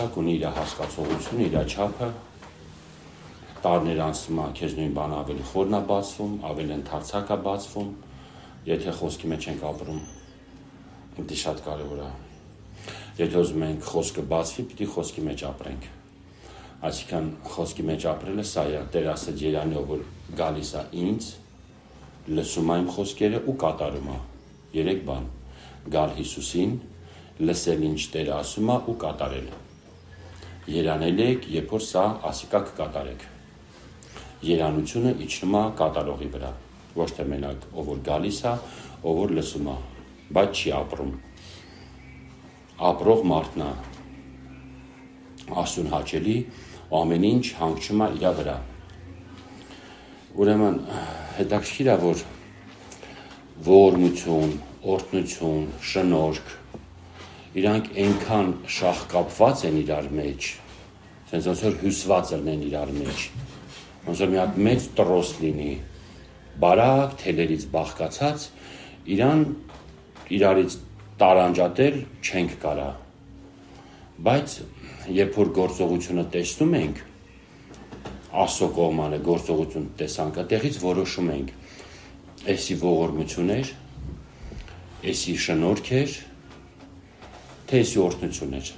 հասակ ունի իր հասկացողությունը, իր չափը, տարիներ անցնում է, քեզ նույն բանը ավելի խորն է բացվում, ավելի ընդարձակ է բացվում, եթե խոսքի մեջ ենք ապրում, դա շատ կարևոր է։ Եթե ուզում ենք խոսքը բացվի, պիտի խոսքի մեջ ապրենք։ Այսինքն խոսքի մեջ ապրելը սա է, Տեր ասաց Երանիով, որ գալիս է ինձ, լսում է իմ խոսքերը ու կատարում է։ 3 բան. գալ Հիսուսին, լսել ինչ Տերը ասում է ու կատարել։ Երանել եք, երբ որ սա ասիկա կկատարեք։ Երանությունը իջնում է կատարողի վրա, ոչ թե մենակ ով որ գալիս է, ով որ լսում է, բայց չի ապրում։ Ապրող մարդն է, Աստծուն հաճելի, ամեն ինչ հանգչում է իր վրա։ Ուրեմն հետաքրքիր է, որ ողորմություն, օրհնություն, շնորհք, իրանք այնքան շաղկապված են իրար մեջ, sense ոնց որ հյուսված են իրար մեջ, ոնց որ մի հատ մեծ տրոս լինի, բարակ թելերից բաղկացած, իրան իրարից տարանջատել չենք կարա, բայց երբ որ գործողությունը տեսնում ենք, Աստծո կողմանը գործողություն տեսանք, այդտեղից որոշում ենք, էսի ողորմություն էր, էսի շնորհք էր, թե էսի օրհնություն էր։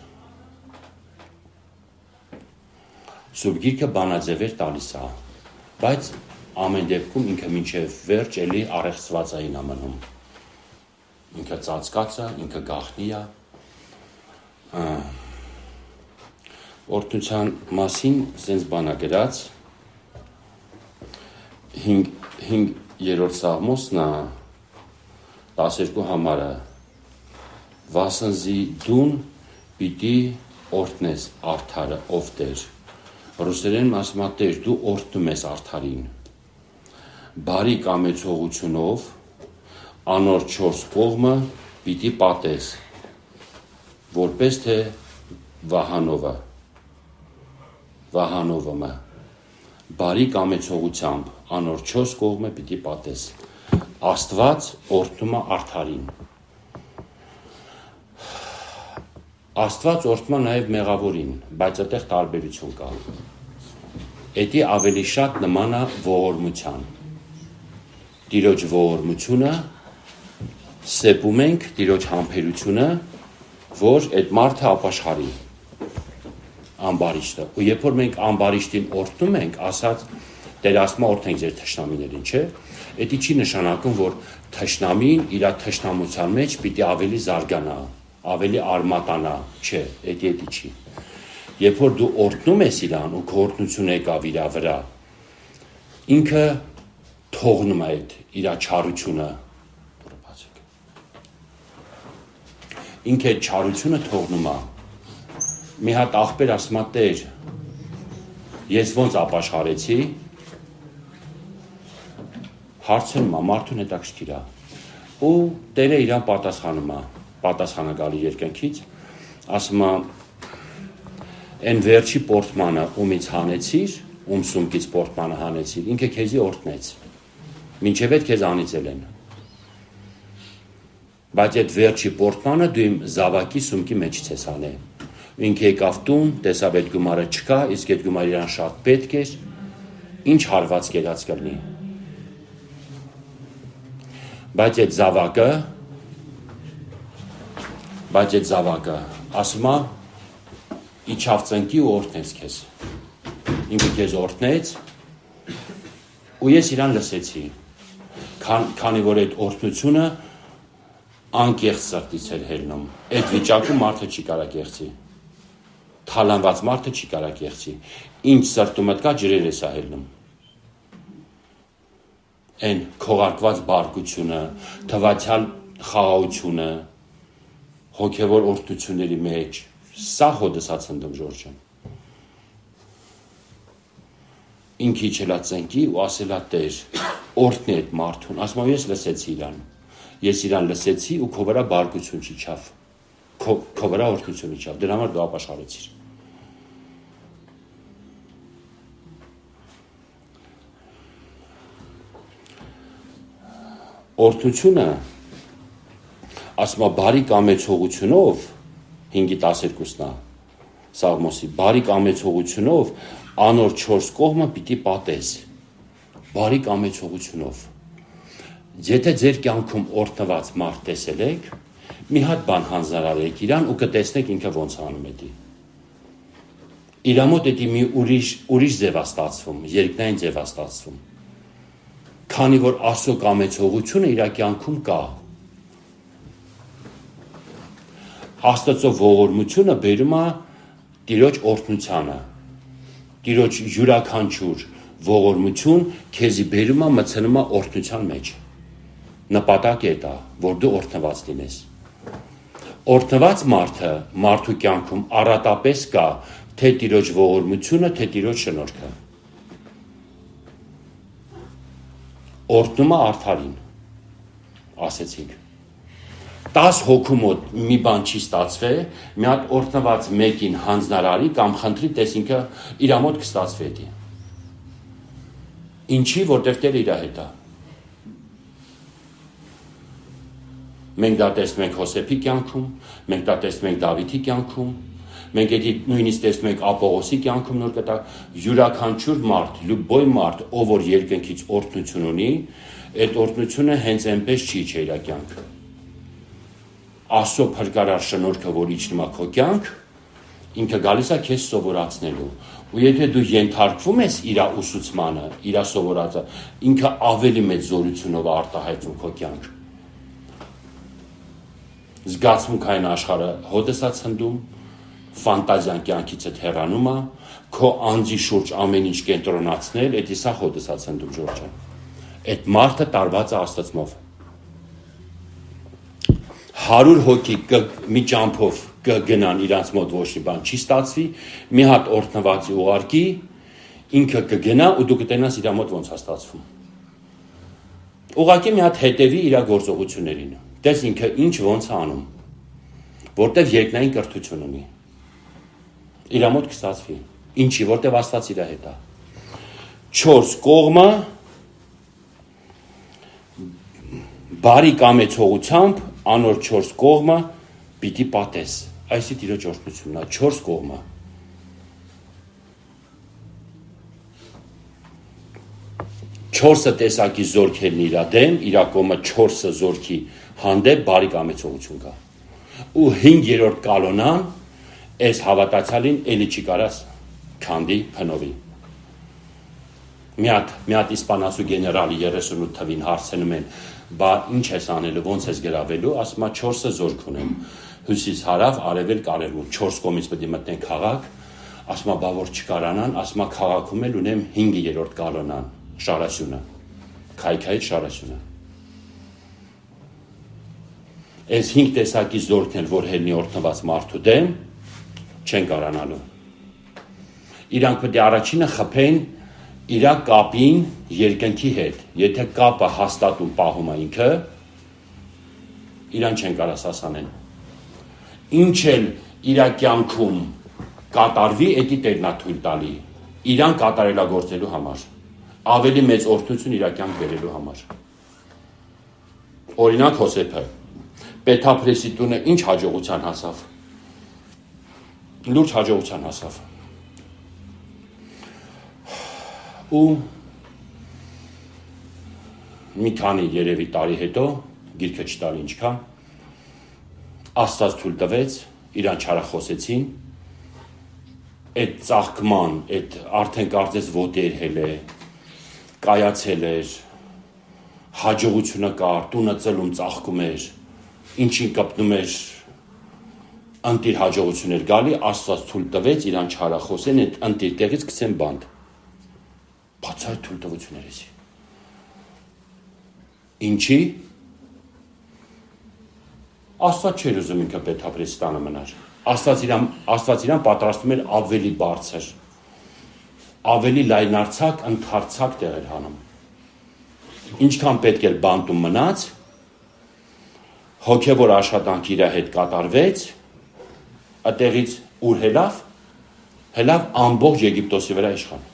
Սուրբ Գիրքը բանաձևեր տալիս է, բայց ամեն դեպքում ինքը մինչև վերջ էլի առեղծվածային է մնում։ Ինքը ծածկած է, ինքը գաղտնի է։ Օրհնության մասին սենց բան է գրած 5-րդ Սաղմոսն է 12 համարը Վասնզի դուն պիտի օրհնես արդարը ով Տեր։ Ռուսերեն ասում է Տեր դու օրհնում ես արդարին։ Բարի կամեցողությունով անոր 4 կողմը պիտի պատես, որպես թե վահանովը, բարի կամեցողությամբ անոր 4 կողմը պիտի պատես, Աստված օրհնում է արդարին։ Աստված օրհնում է նաև մեղավորին, բայց այդտեղ տարբերություն կա։ Էդի ավելի շատ նման է ողորմության։ Տիրոջ ողորմությունը սեպում ենք Տիրոջ համբերությունը, որ այդ մարդը ապաշխարի ամբարիշտը։ Ու երբ որ մենք ամբարիշտին օրհնում ենք, ասած Տեր ասում է օրհնենք ձեր թշնամիներին, չէ՞։ Դա չի նշանակում, որ թշնամին իր թշնամության մեջ պիտի ավելի զարգանա, ավելի արմատանա, չէ, դա չի։ Երբ որ դու օրհնում ես իրան ու քո օրհնությունը եկավ իր վրա, ինքը թողնում է այդ իր չարությունը, ինքը այդ չարությունը թողնում է։ Մի հատ աղբեր ասում է Տեր, ես ոնց ապաշխարեցի, հարցնում է, մարդուն հետաքրքիր է, ու Տերը իրան պատասխանում է, պատասխանը գալի երկնքից, ասում է, այն վերջի պորտմանը ումից հանեցիր, ում սումքից պորտմանը հանեցիր, ինքը քեզի օրհնեց, մինչև այդ քեզ անիծել են։ Բայց այդ վերջի պորտմանը դու իմ զավակի սումքի մեջից ես հանել։ Ինքը եկավ տուն, տեսավ այդ գումարը չկա, իսկ այդ գումարը իրան շատ պետք էր, ինչ հարված կերած կլինի։ Բայց այդ զավակը ասում է իջավ ծնկի ու օրհնեց քեզ։ Ինքը քեզ օրհնեց ու ես իրան լսեցի։ Քանի որ այդ օրհնությունը անկեղծ սրտից էր հելնում։ Այդ վիճակում մարդը չի կարա կեղծի։ Թալանված մարդը չի կարա կեղծի։ Ինչ սրտումդ կա ջրեր ես հելնում։ Այն քողարկված բարկությունը, թվացյալ խաղաղությունը, հոգևոր օրհնությունների մեջ, սա հոդս է ցնդում Ժորժը։ Ինքը իջելա ծնկի ու ասելա Տեր, օրհնի այդ մարդուն, ասում եմ ես լսեցի իրան։ Ես իրան լսեցի ու քո վրա բարկություն չիջավ, քո վրա օրհնություն իջավ, դրա համար դու ապաշխարեցիր։ Օրհնությունը, ասում է բարի կամեցողությունով 5-12-ն է, Սաղմոսի, բարի կամեցողությունով անոր 4 կողմը պիտի պատես, բարի կամեցողությունով, եթե ձեր կյանքում օրտնված մարդ տեսել եք, մի հատ բան հանձնարարեք իրան ու կտեսնեք ինքը ոնց անում է դի, իրա մոտ էդի մի ուրիշ ձև է ստացվում, երկնային ձև է ստացվում, քանի որ Աստծո կամեցողությունը իր կյանքում կա, Աստծո ողորմությունը բերում է Տիրոջ օրհնությանը, Տիրոջ յուրաքանչյուր ողորմություն քեզի բերում է մտցնում է օրհնության մեջ, նպատակը է դա, որ դու օրհնված լինես, օրհնված մարդը մարդու կյանքում առատապես կա, թե Տիրոջ ողորմությունը, թե Տիրոջ շնորհքը, օրհնում է արդարին, ասեցինք, 10 հոգու մոտ մի բան չի ստացվել, մի հատ օրհնված մեկին հանձնարարի կամ խնդրի, տես ինքը իր մոտ կստացվի դի։ Ինչի, որտեղ Տերը իր հետ է։ Մենք դա տեսնում ենք Հոսեփի կյանքում, մենք դա տեսնում ենք Դավիթի կյանքում, մենք էդի նույնիսկ տեսնում ենք Ապողոսի կյանքում նոր կտա յուրաքանչյուր մարդ, լուբոյ մարդ, ով որ երկնքից օրհնություն ունի, այդ օրհնությունը հենց այնպես չի իր կյանքը։ Աստծո փրկարար շնորհքը, որ իջնում է քո կյանք, ինքը գալիս է քեզ սովորացնելու։ Ու եթե դու ենթարկվում ես իր ուսուցմանը, իր սովորածը, ինքը ավելի մեծ զորությունով արտահայտվում քո կյանք։ Զգացմունքային աշխարհը հոդես է ցնդում, ֆանտազիան կյանքից հեռանում է, քո անձի շուրջ ամեն ինչ կենտրոնացնել, դա սա հոդես է ցնդում Ժորժը։ Այդ մարդը տարված է Աստծմով։ 100 հոգի մի ճամփով կգնան իրանց մոտ ոչ մի բան չի ստացվի, մի հատ օրհնվածի ուղարկի, ինքը կգնա ու դու կտենաս իր մոտ ոնց է ստացվում։ Ուղարկի մի հատ հետևի իր գործողություններին։ Տես ինքը ինչ ոնց է անում, որտեվ երկնային կրթություն ունի։ Իր մոտ կստացվի։ Ինչի, որտեվ Աստված իր հետ է։ 4 կողմը բարի կամեցողությամբ անոր 4 կողմը պիտի պատես, այսի Տիրոջ օրհնությունն է, 4 կողմը։ Չորսը տեսակի զորքերն իր դեմ, իր կողմը 4 զորքի հանդեպ բարի կամեցողություն կա։ Ու 5-րդ կալոնան այս հավատացյալին էլի չի կարաս քանդի փնովի։ Մի հատ իսպանացու գեներալի 38 թվին հարցնում են, բա ինչ ես անելու, ոնց ես գրավելու, ասում է 4 զորք ունեմ, հյուսիս հարավ, արևելք, արևմուտք, 4 կողմից պետք է մտնեն քաղաք, ասում է բա որ չկարանան, ասում է քաղաքում էլ ունեմ 5-րդ կալոնան, շարասյունը, քայքայից շարասյունը։ Այս 5 տեսակի զորքն էլ որ հելնի օրհնված մարդու դեմ չեն կարանալու։ Իրանք պետք է առաջինը խփեն իր կապին երկնքի հետ, եթե կապը հաստատում պահում է ինքը, իրան չեն կարաս ասանեն։ Ինչ էլ իր կյանքում կատարվի, էդի Տերն է թույլ տալի, իրան կատարելագործելու համար, ավելի մեծ օրհնություն իր կյանք բերելու համար։ Օրինակ Հոսեփը, Պետափրեսի տունը ինչ հաջողության հասավ։ Լուրջ հաջողության հասավ։ Ու մի քանի երևի տարի հետո, գիրքը չտալի ինչքան, Աստված թույլ տվեց, իրան չարախոսեցին, այդ ծաղկման, այդ արդեն կարծես ոտեր հել է, կայացել էր, հաջողությունը կար, տունը ծլում ծաղկում էր, ինչին կպնում էր, ընտիր հաջողություն էր գալի, Աստված թույլ տվեց, իրան չարախոսեն, այդ ընտիր տեղից գցեն բանդ։ Բաց այդ թույլ տվություններից։ Ինչի։ Աստված չէր ուզում ինքը Պետափրեսի տանը մնար։ Աստված իրան պատրաստում էր ավելի բարձր, ավելի լայնարձակ, ընդարձակ տեղեր հանում։ Ինչքան պետք էր բանտում մնաց, հոգևոր աշխատանք իր հետ կատարվեց, այդտեղից ուր հելավ ամբողջ Եգիպտոսի վրա իշխան։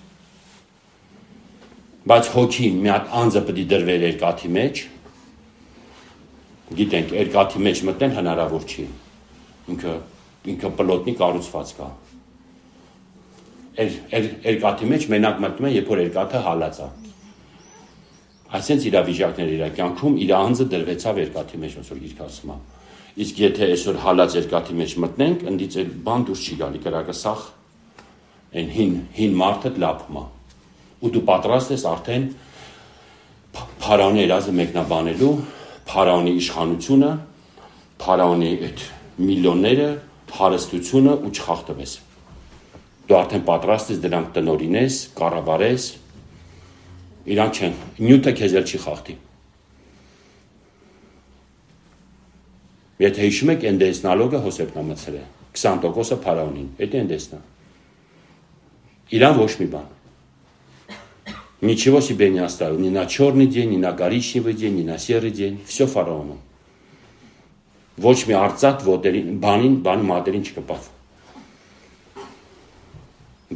Բայց հոգին մի հատ անձը պետք է դրվեր երկաթի մեջ, գիտենք, երկաթի մեջ մտնեն հնարավոր չի, ինքը պլոտնի կառուցված կա, երկաթի մեջ մենակ մտնում են, երբ որ երկաթը հալած է։ Այսինքն իր վիճակները իր կյանքում իր անձը դրվեցավ երկաթի մեջ, ոնց որ գիրքը ասում է։ Իսկ եթե այսօր հալած երկաթի մեջ մտնենք, ընդից էլ բան դուրս չի գալի, կրակը սախ այն հին մարդը լափում է։ Ու դու պատրաստ ես արդեն փարավոնի երազը մեկնաբանելու, փարավոնի իշխանությունը, փարավոնի այդ միլիոնները, հարստությունը ու չխախտվես։ Դու արդեն պատրաստ ես դրանք տնօրինես, կառավարես, իրանք չեն, նյութը քեզ էլ չի խախտի։ Եթե հիշում եք էնդեսնալոգը Հոսեփն մցել է, 20% փարավոնին, դա էնդեսնա։ Իրան ոչ մի բան։ Ничего себе не оставил, ни на черный день, ни на коричневый день, ни на серый день, все фараону։ Ոչ մի արծաթ ոտերին, բանի մատերին չկպավ։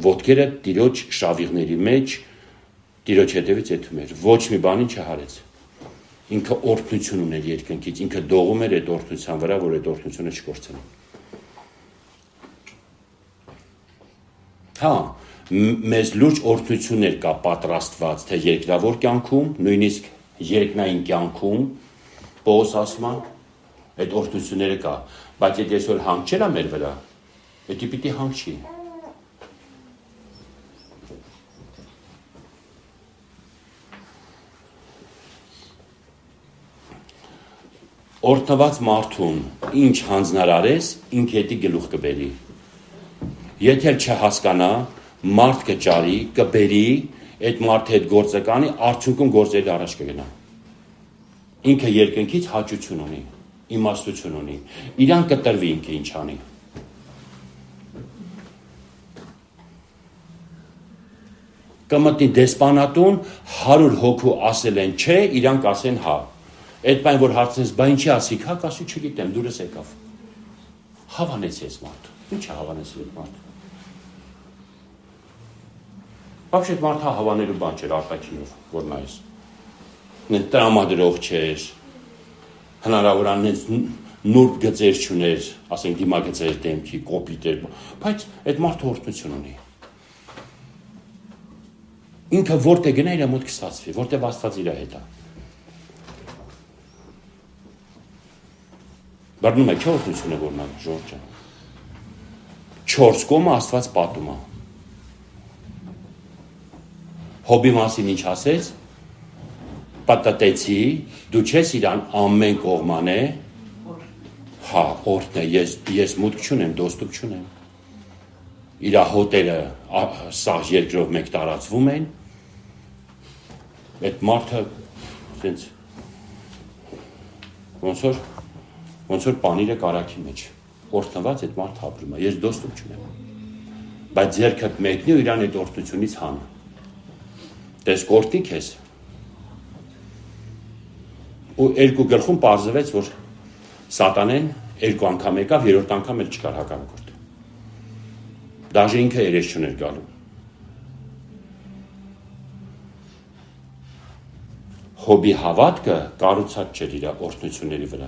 Ոտքերը տիրոջ շավիղների մեջ, տիրոջ հետևից եթում էր, ոչ մի բանին չհարեց։ Ինքը օրհնություն ուներ երկնքից, ինքը դողում էր այդ օրհնության վրա, որ այդ օրհնությունը չկորցնի։ Հա, մեզ լուրջ օրհնություններ կա պատրաստված, թե երկրավոր կյանքում, նույնիսկ երկնային կյանքում, Պողոս ասում է, այդ օրհնությունները կա, բայց եթե այսօր հանգ չելա մեր վրա, դա պիտի հանգ չի։ Օրհնված մարդուն ինչ հանձնարարես, ինքը դա գլուխ կբերի։ Եթե չհասկանա, մարդ կճարի, կբերի, այդ մարդը այդ գործը կանի, արդյունքում գործերը առաջ կգնա։ Ինքը երկնքից հաճություն ունի, իմաստություն ունի, իրան կտրվի ինքը ինչ անի։ Կմտնի դեսպանատուն 100 հոգու ասել են չէ, իրանք ասեն հա։ Այդ բան որ հարցնես, բա ինչի ասիք, հա, ասի չգիտեմ, դուրս եկավ։ Հավանեցի ես մարդ։ Ինչ է հավանեցի այդ մարդ։ Вообще մարդը հավանելու բան չէր արտաքինով, որ նայես։ Նենց տրամադրող չէր։ Հնարավոր անենց նուրբ գծեր չուներ, ասենք դիմագծեր դեմքի, կոպիտ էր, բայց այդ մարդը օրհնություն ունի։ Ինքը որտեղ գնա իր մոտ կստացվի, որտեղ Աստված իր հետ է։ Բռնում է չէ օրհնությունը որ նա Ժորժը։ 4 կողմը Աստված պատում է։ Հոբի մասին ինչ ասեց, պատտեցի, դու չես իրան ամեն կողմանե, հա, օրհն է, ես մուտք չունեմ, դոստուկ չունեմ, իրա հոտերը սաղ երկրով մեկ տարածվում են, այդ մարդը, սենց, ոնց որ պանիրը կարաքի մեջ, օրհնված այդ մարդ ապրում է, ես դոստուկ չունեմ, բայց ձերքդ մեկնի ու իրան այդ օրհնությունից հան, տես կորտիկ ես, ու երկու գլխում պարզվեց, որ սատանեն երկու անգամ եկավ, երրորդ անգամ էլ չկար հակառակորդ, դաժե ինքը երես չուներ գալու, Հոբի հավատքը կառուցած չէր իր օրհնությունների վրա,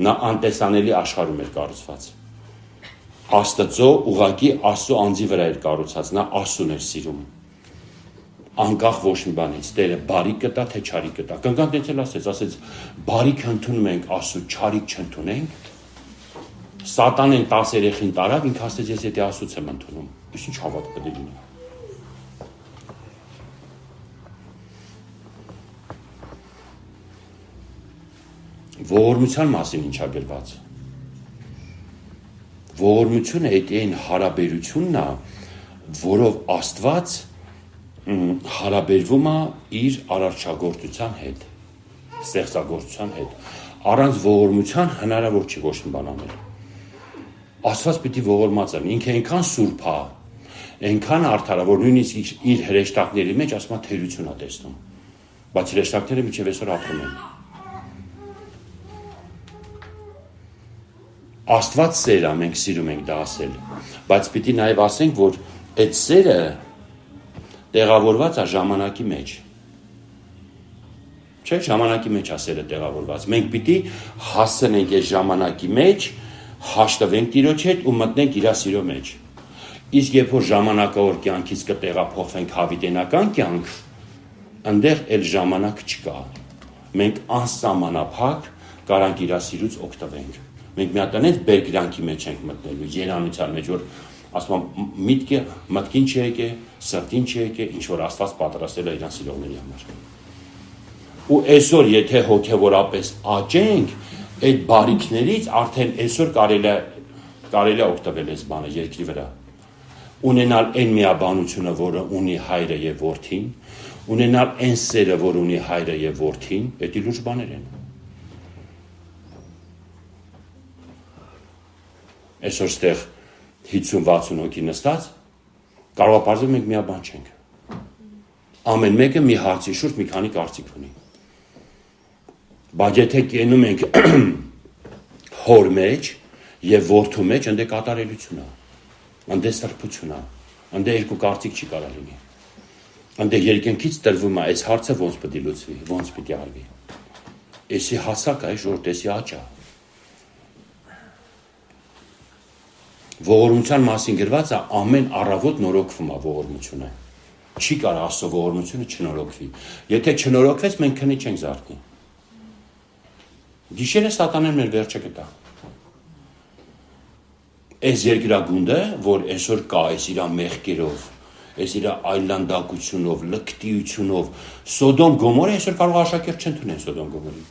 նա անտեսանելի աշխարհում էր կառուցված, Աստծո ուղակի Աստծո անձի վրա էր կառուցած, նա Աստծուն էր սիրում, անկախ ոչ մի բանից, Տերը բարիք կտա, թե չարիք կտա, կնկան տենց էլ ասեց, բարիք ընդունում ենք Աստծո, չարիք չընդունենք, Սատանեն 10 երեխին տարավ, ինքը ասեց, ես եթե Աստծուց եմ ընդունում, իսկ ինչ հավատ պետք է լինի։ Ողորմության մասին ինչա գրված։ Ողորմությունը այն հարաբերությունն է, որով Աստված հարաբերվում է իր արարչագործության հետ, ստեղծագործության հետ։ Առանց ողորմության հնարավոր չի ոչ մի բան անել։ Աստված պիտի ողորմած լինի, ինքը այնքան սուրբ է, այնքան արդար է, որ նույնիսկ իր հրեշտակների մեջ ասում է թերություն է տեսնում։ Բայց հրեշտակները մինչև այսօր ապրում են։ Աստված սեր է, մենք սիրում ենք դա ասել, բայց պիտի նաև ասենք, որ այդ սերը տեղավորված է ժամանակի մեջ։ Չէ, ժամանակի մեջ է սերը տեղավորված։ Մենք պիտի հասնենք այդ ժամանակի մեջ, հաշտվենք Տիրոջ հետ ու մտնենք իր սիրո մեջ։ Իսկ երբ որ ժամանակավոր կյանքից կտեղափոխվենք հավիտենական կյանք, այնտեղ էլ ժամանակ չկա։ Մենք անսահմանափակ կարանք իր սիրուց օգտվենք։ Մենք մի հատ այնպես բերկրանքի մեջ ենք մտնելու, երանության մեջ, որ ասում եմ մտքին չեկե, սրտին չեկե, ինչ որ Աստված պատրաստել է իրան սիրողների համար։ Ու այսօր եթե հոգևորապես աճենք, այդ բարիքներից արդեն այսօր կարելի է օգտվել այս բանը երկրի վրա։ Ունենալ այն միաբանությունը, որը ունի հայրը եւ որդին, ունենալ այն սերը, որ ունի հայրը եւ որդին, դա լուրջ բաներ են։ Այսօր ստեղ 50-60 հոգի նստած, կարող է պարզել մենք միաբան չենք։ Ամեն մեկը մի հարցի շուրջ մի քանի կարծիք ունի։ Բայց եթե կենում ենք հոր մեջ եւ որդու մեջ, ընդ է կատարելություն է, ընդ է սրբություն է, ընդ է երկու կարծիք չի կարող լինի։ Ընդ է երկնքից տրվում է, այս հարցը ոնց պետք է լուծվի, ոնց պետք է արվի։ Էսի հասակ է, ժողովուրդ, էսի աճ է։ Ողորմության մասին գրված է ամեն առավոտ նորոգվում է ողորմությունը։ Չի կարող Աստծո ողորմությունը չնորոգվի։ Եթե չնորոգվեց, մենք քնի չենք զարթնի։ Գիշերը սատանան մեր վերջը կտա։ Այս երկրագունդը, որ այսօր կա, այս իր մեղքերով, այս իր այլանդակությունով, լկտիությունով, Սոդոմ Գոմորը այսօր կարող աշակերտ չընդունեն Սոդոմ Գոմորին։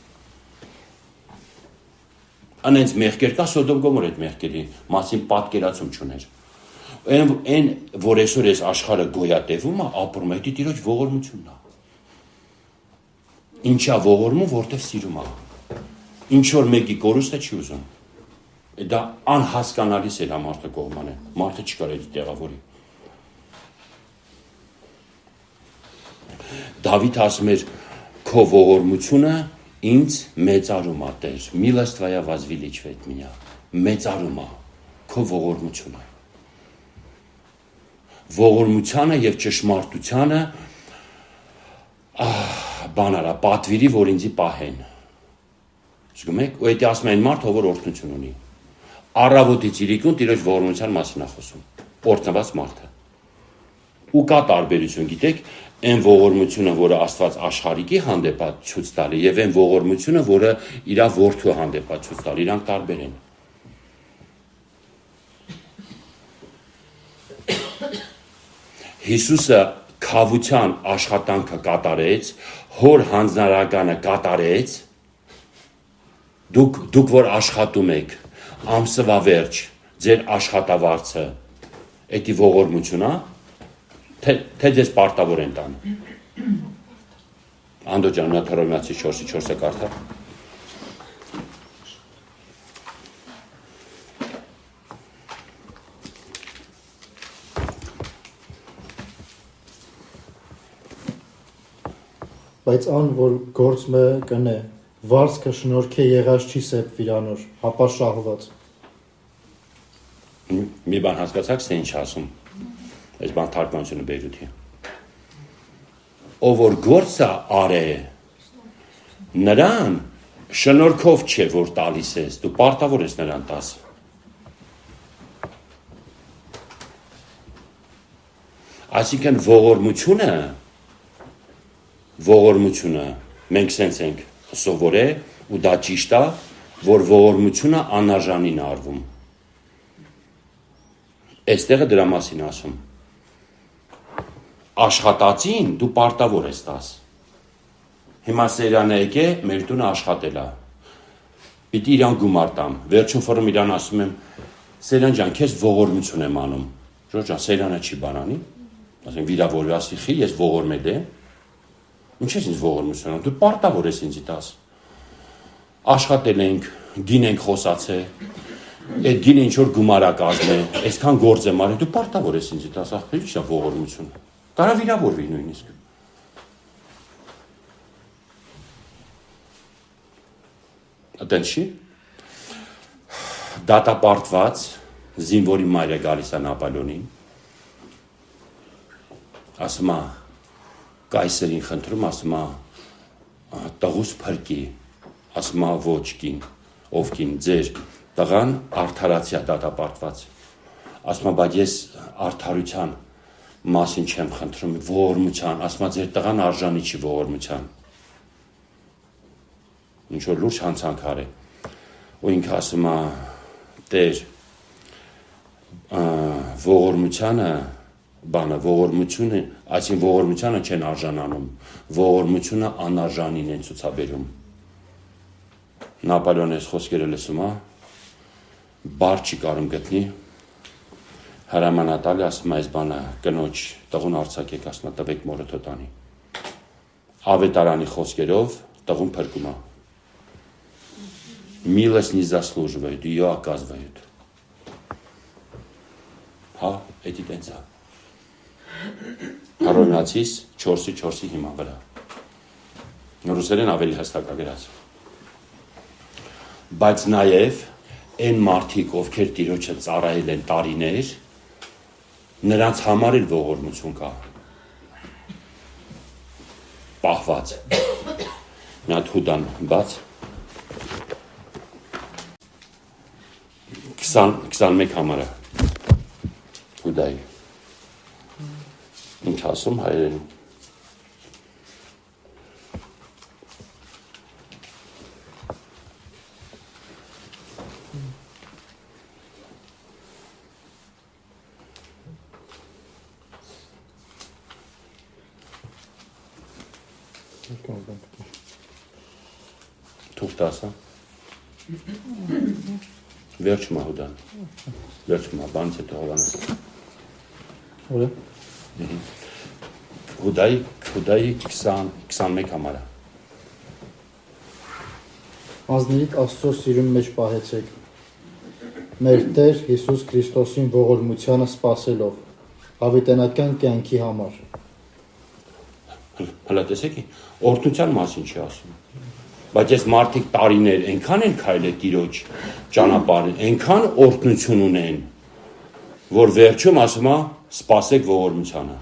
Անենց մեղքեր կա, Սոդոմ Գոմոր այդ մեղքերի մասին պատկերացում չուներ։ Այն, որ այսօր այս աշխարհը գոյատևում է, ապրում է, դա Տիրոջ ողորմությունն է։ Ինչա ողորմում, որտեղ սիրում է։ Ինչ որ մեկի կորուստը չի ուզում։ Դա անհասկանալի է մարդը կողման է։ Մարդը չկարի տեղավորի։ Դավիթ ասում էր, քո ողորմությունը ինձ մեծարում է, Տեր, մилость твоя возвеличивает меня, մեծարում է, քո ողորմությունը։ Ողորմությանը եւ ճշմարտությանը բան արա, պատվիրի, որ ինձի պահեն։ Զգում եք, ու դա ասում են մարդ, որ օրհնություն ունի։ Առավոտից իրիկուն Տիրոջ ողորմության մասին է խոսում։ Օրհնված մարդը։ Ու կա տարբերություն, գիտեք, այն ողորմությունը, որը Աստված աշխարհիկի հանդեպ է ցույց տալի, եւ այն ողորմությունը, որը իր որդու հանդեպ է ցույց տալի, իրանք տարբեր են։ Հիսուսը քավության աշխատանքը կատարեց, հոր հանձնարարականը կատարեց, դուք որ աշխատում եք, ամսվա վերջ, ձեր աշխատավարձը, էդի ողորմություն է, թե ձեզ պարտավոր են տան։ Անդո ջան, նա Թռոմեացի 4:4-ը կարդա։ Բայց ան, որ գործ մը կնե, վարձքը շնորհքե եղած չի սեպ վիրանոր, հապա շահված։ Մի բան հասկացաք, թե ինչ ասում։ Այս բան թարգմանությունը բերութի։ Ով որ գործը արե, նրան շնորհքով չէ, որ տալիս ես, դու պարտավոր ես նրան տաս։ Այսինքն ողորմությունը մենք սենց ենք սովորե ու դա ճիշտ է, որ ողորմությունը անարժանին է արվում։ Այստեղը դրա մասին ասում։ Աշխատածին դու պարտավոր ես տաս։ Հիմա Սեյրանը եկե մեր տունը աշխատել է։ Պիտի իրան գումար տամ։ Վերջին ֆորում իրան ասում եմ, Սեյրան ջան, քեզ ողորմություն եմ անում։ Ժորժ ջան, Սեյրանը չի բանանի։ Ասեմ, վիրավորվի, խի, ես ողորմել եմ։ Ինչ ես ինձ ողորմություն անում, դու պարտավոր ես ինձի տաս։ Աշխատել ենք, գին ենք խոսացել, այդ գինը ինչ որ գումար է կազմել, այսքան գործ եմ արել, դու պարտավոր ես ինձի տաս, ախպեր, ի՞նչ է ողորմություն։ Կարա վիրավորվի նույնիսկ։ Այդեն չի։ Դատապարտված զինվորի մայրը գալիս է Նապոլեոնին։ Ասում է, կայսերին խնդրում, ասում է, տղուս փրկի, ասում է, ոչ կին, ով կին, ձեր տղան արդարացիա դատապարտված։ ասում բայց ես արդարության մասին չեմ խնդրում, ողորմության, ասում ձեր տղան արժանի չի ողորմության։ Ինչ որ լուրջ հանցանք արի։ Ու ինքը ասում է Տեր ողորմությանը ողորմությունը, այսին ողորմությանը չեն արժանանում, ողորմությունը անարժանին են ցուցաբերում։ Նապոլեոնը այս խոսքերը լսում է, բառ չի կարող գտնի, հրամանատալի ասում է այս բանը կնոջ տղուն արձակեք, ասում է տվեք մորը թոտանի։ Ավետարանի խոսքերով տղուն փրկում է։ Милость не заслуживает, ее оказывают. Հա, էդի տենց է։ Հռոմեացիս 4:4-ի հիման վրա։ Ռուսերեն ավելի հստակ է գրած։ Բայց նաև այն մարդիկ, ովքեր Տիրոջը ծառայել են տարիներ, նրանց համար էլ ողորմություն կա։ Պահված։ Մի հատ Հուդան բաց 21 համարը Հուդայի ինչ ասում հայերեն թուղթ ասա վերջում է Հուդան վերջում է բանից հետո Հովհաննես Որը Հուդայի 21 համարը Ազնիվ Աստծո սիրուն մեջ պահեցեք մեր Տեր Հիսուս Քրիստոսին ողորմությանը սպասելով հավիտենական կյանքի համար հələ տեսեք օրհնության մասին չի ասում բայց այս մարդիկ տարիներ այնքան են քայլել Տիրոջ ճանապարհին, այնքան օրհնություն ունեն, որ վերջում ասում է սպասեք ողորմությանը։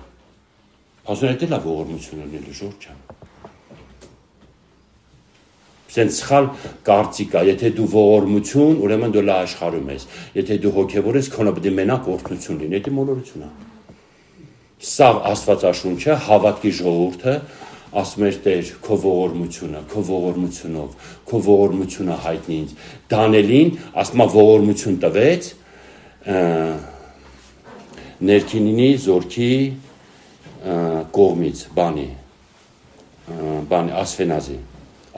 Ասում է դա լավ ողորմություն ունելու Ժորժ ջան։ Սենց սխալ կարծիք է, եթե դու ողորմություն, ուրեմն դու լա աշխարհում ես։ Եթե դու հոգևոր ես, քոնը պետք է մենակ օրհնություն լինի, դա մոլորություն է։ Սա Աստվածաշունչը հավատքի ժողովուրդը ասում էր Տեր, քո ողորմությունը, քո ողորմությունով, քո ողորմությունը հայտնի ինձ։ Դանիելին ասում է ողորմություն տվեց ներքինինի զորքի կողմից, բանի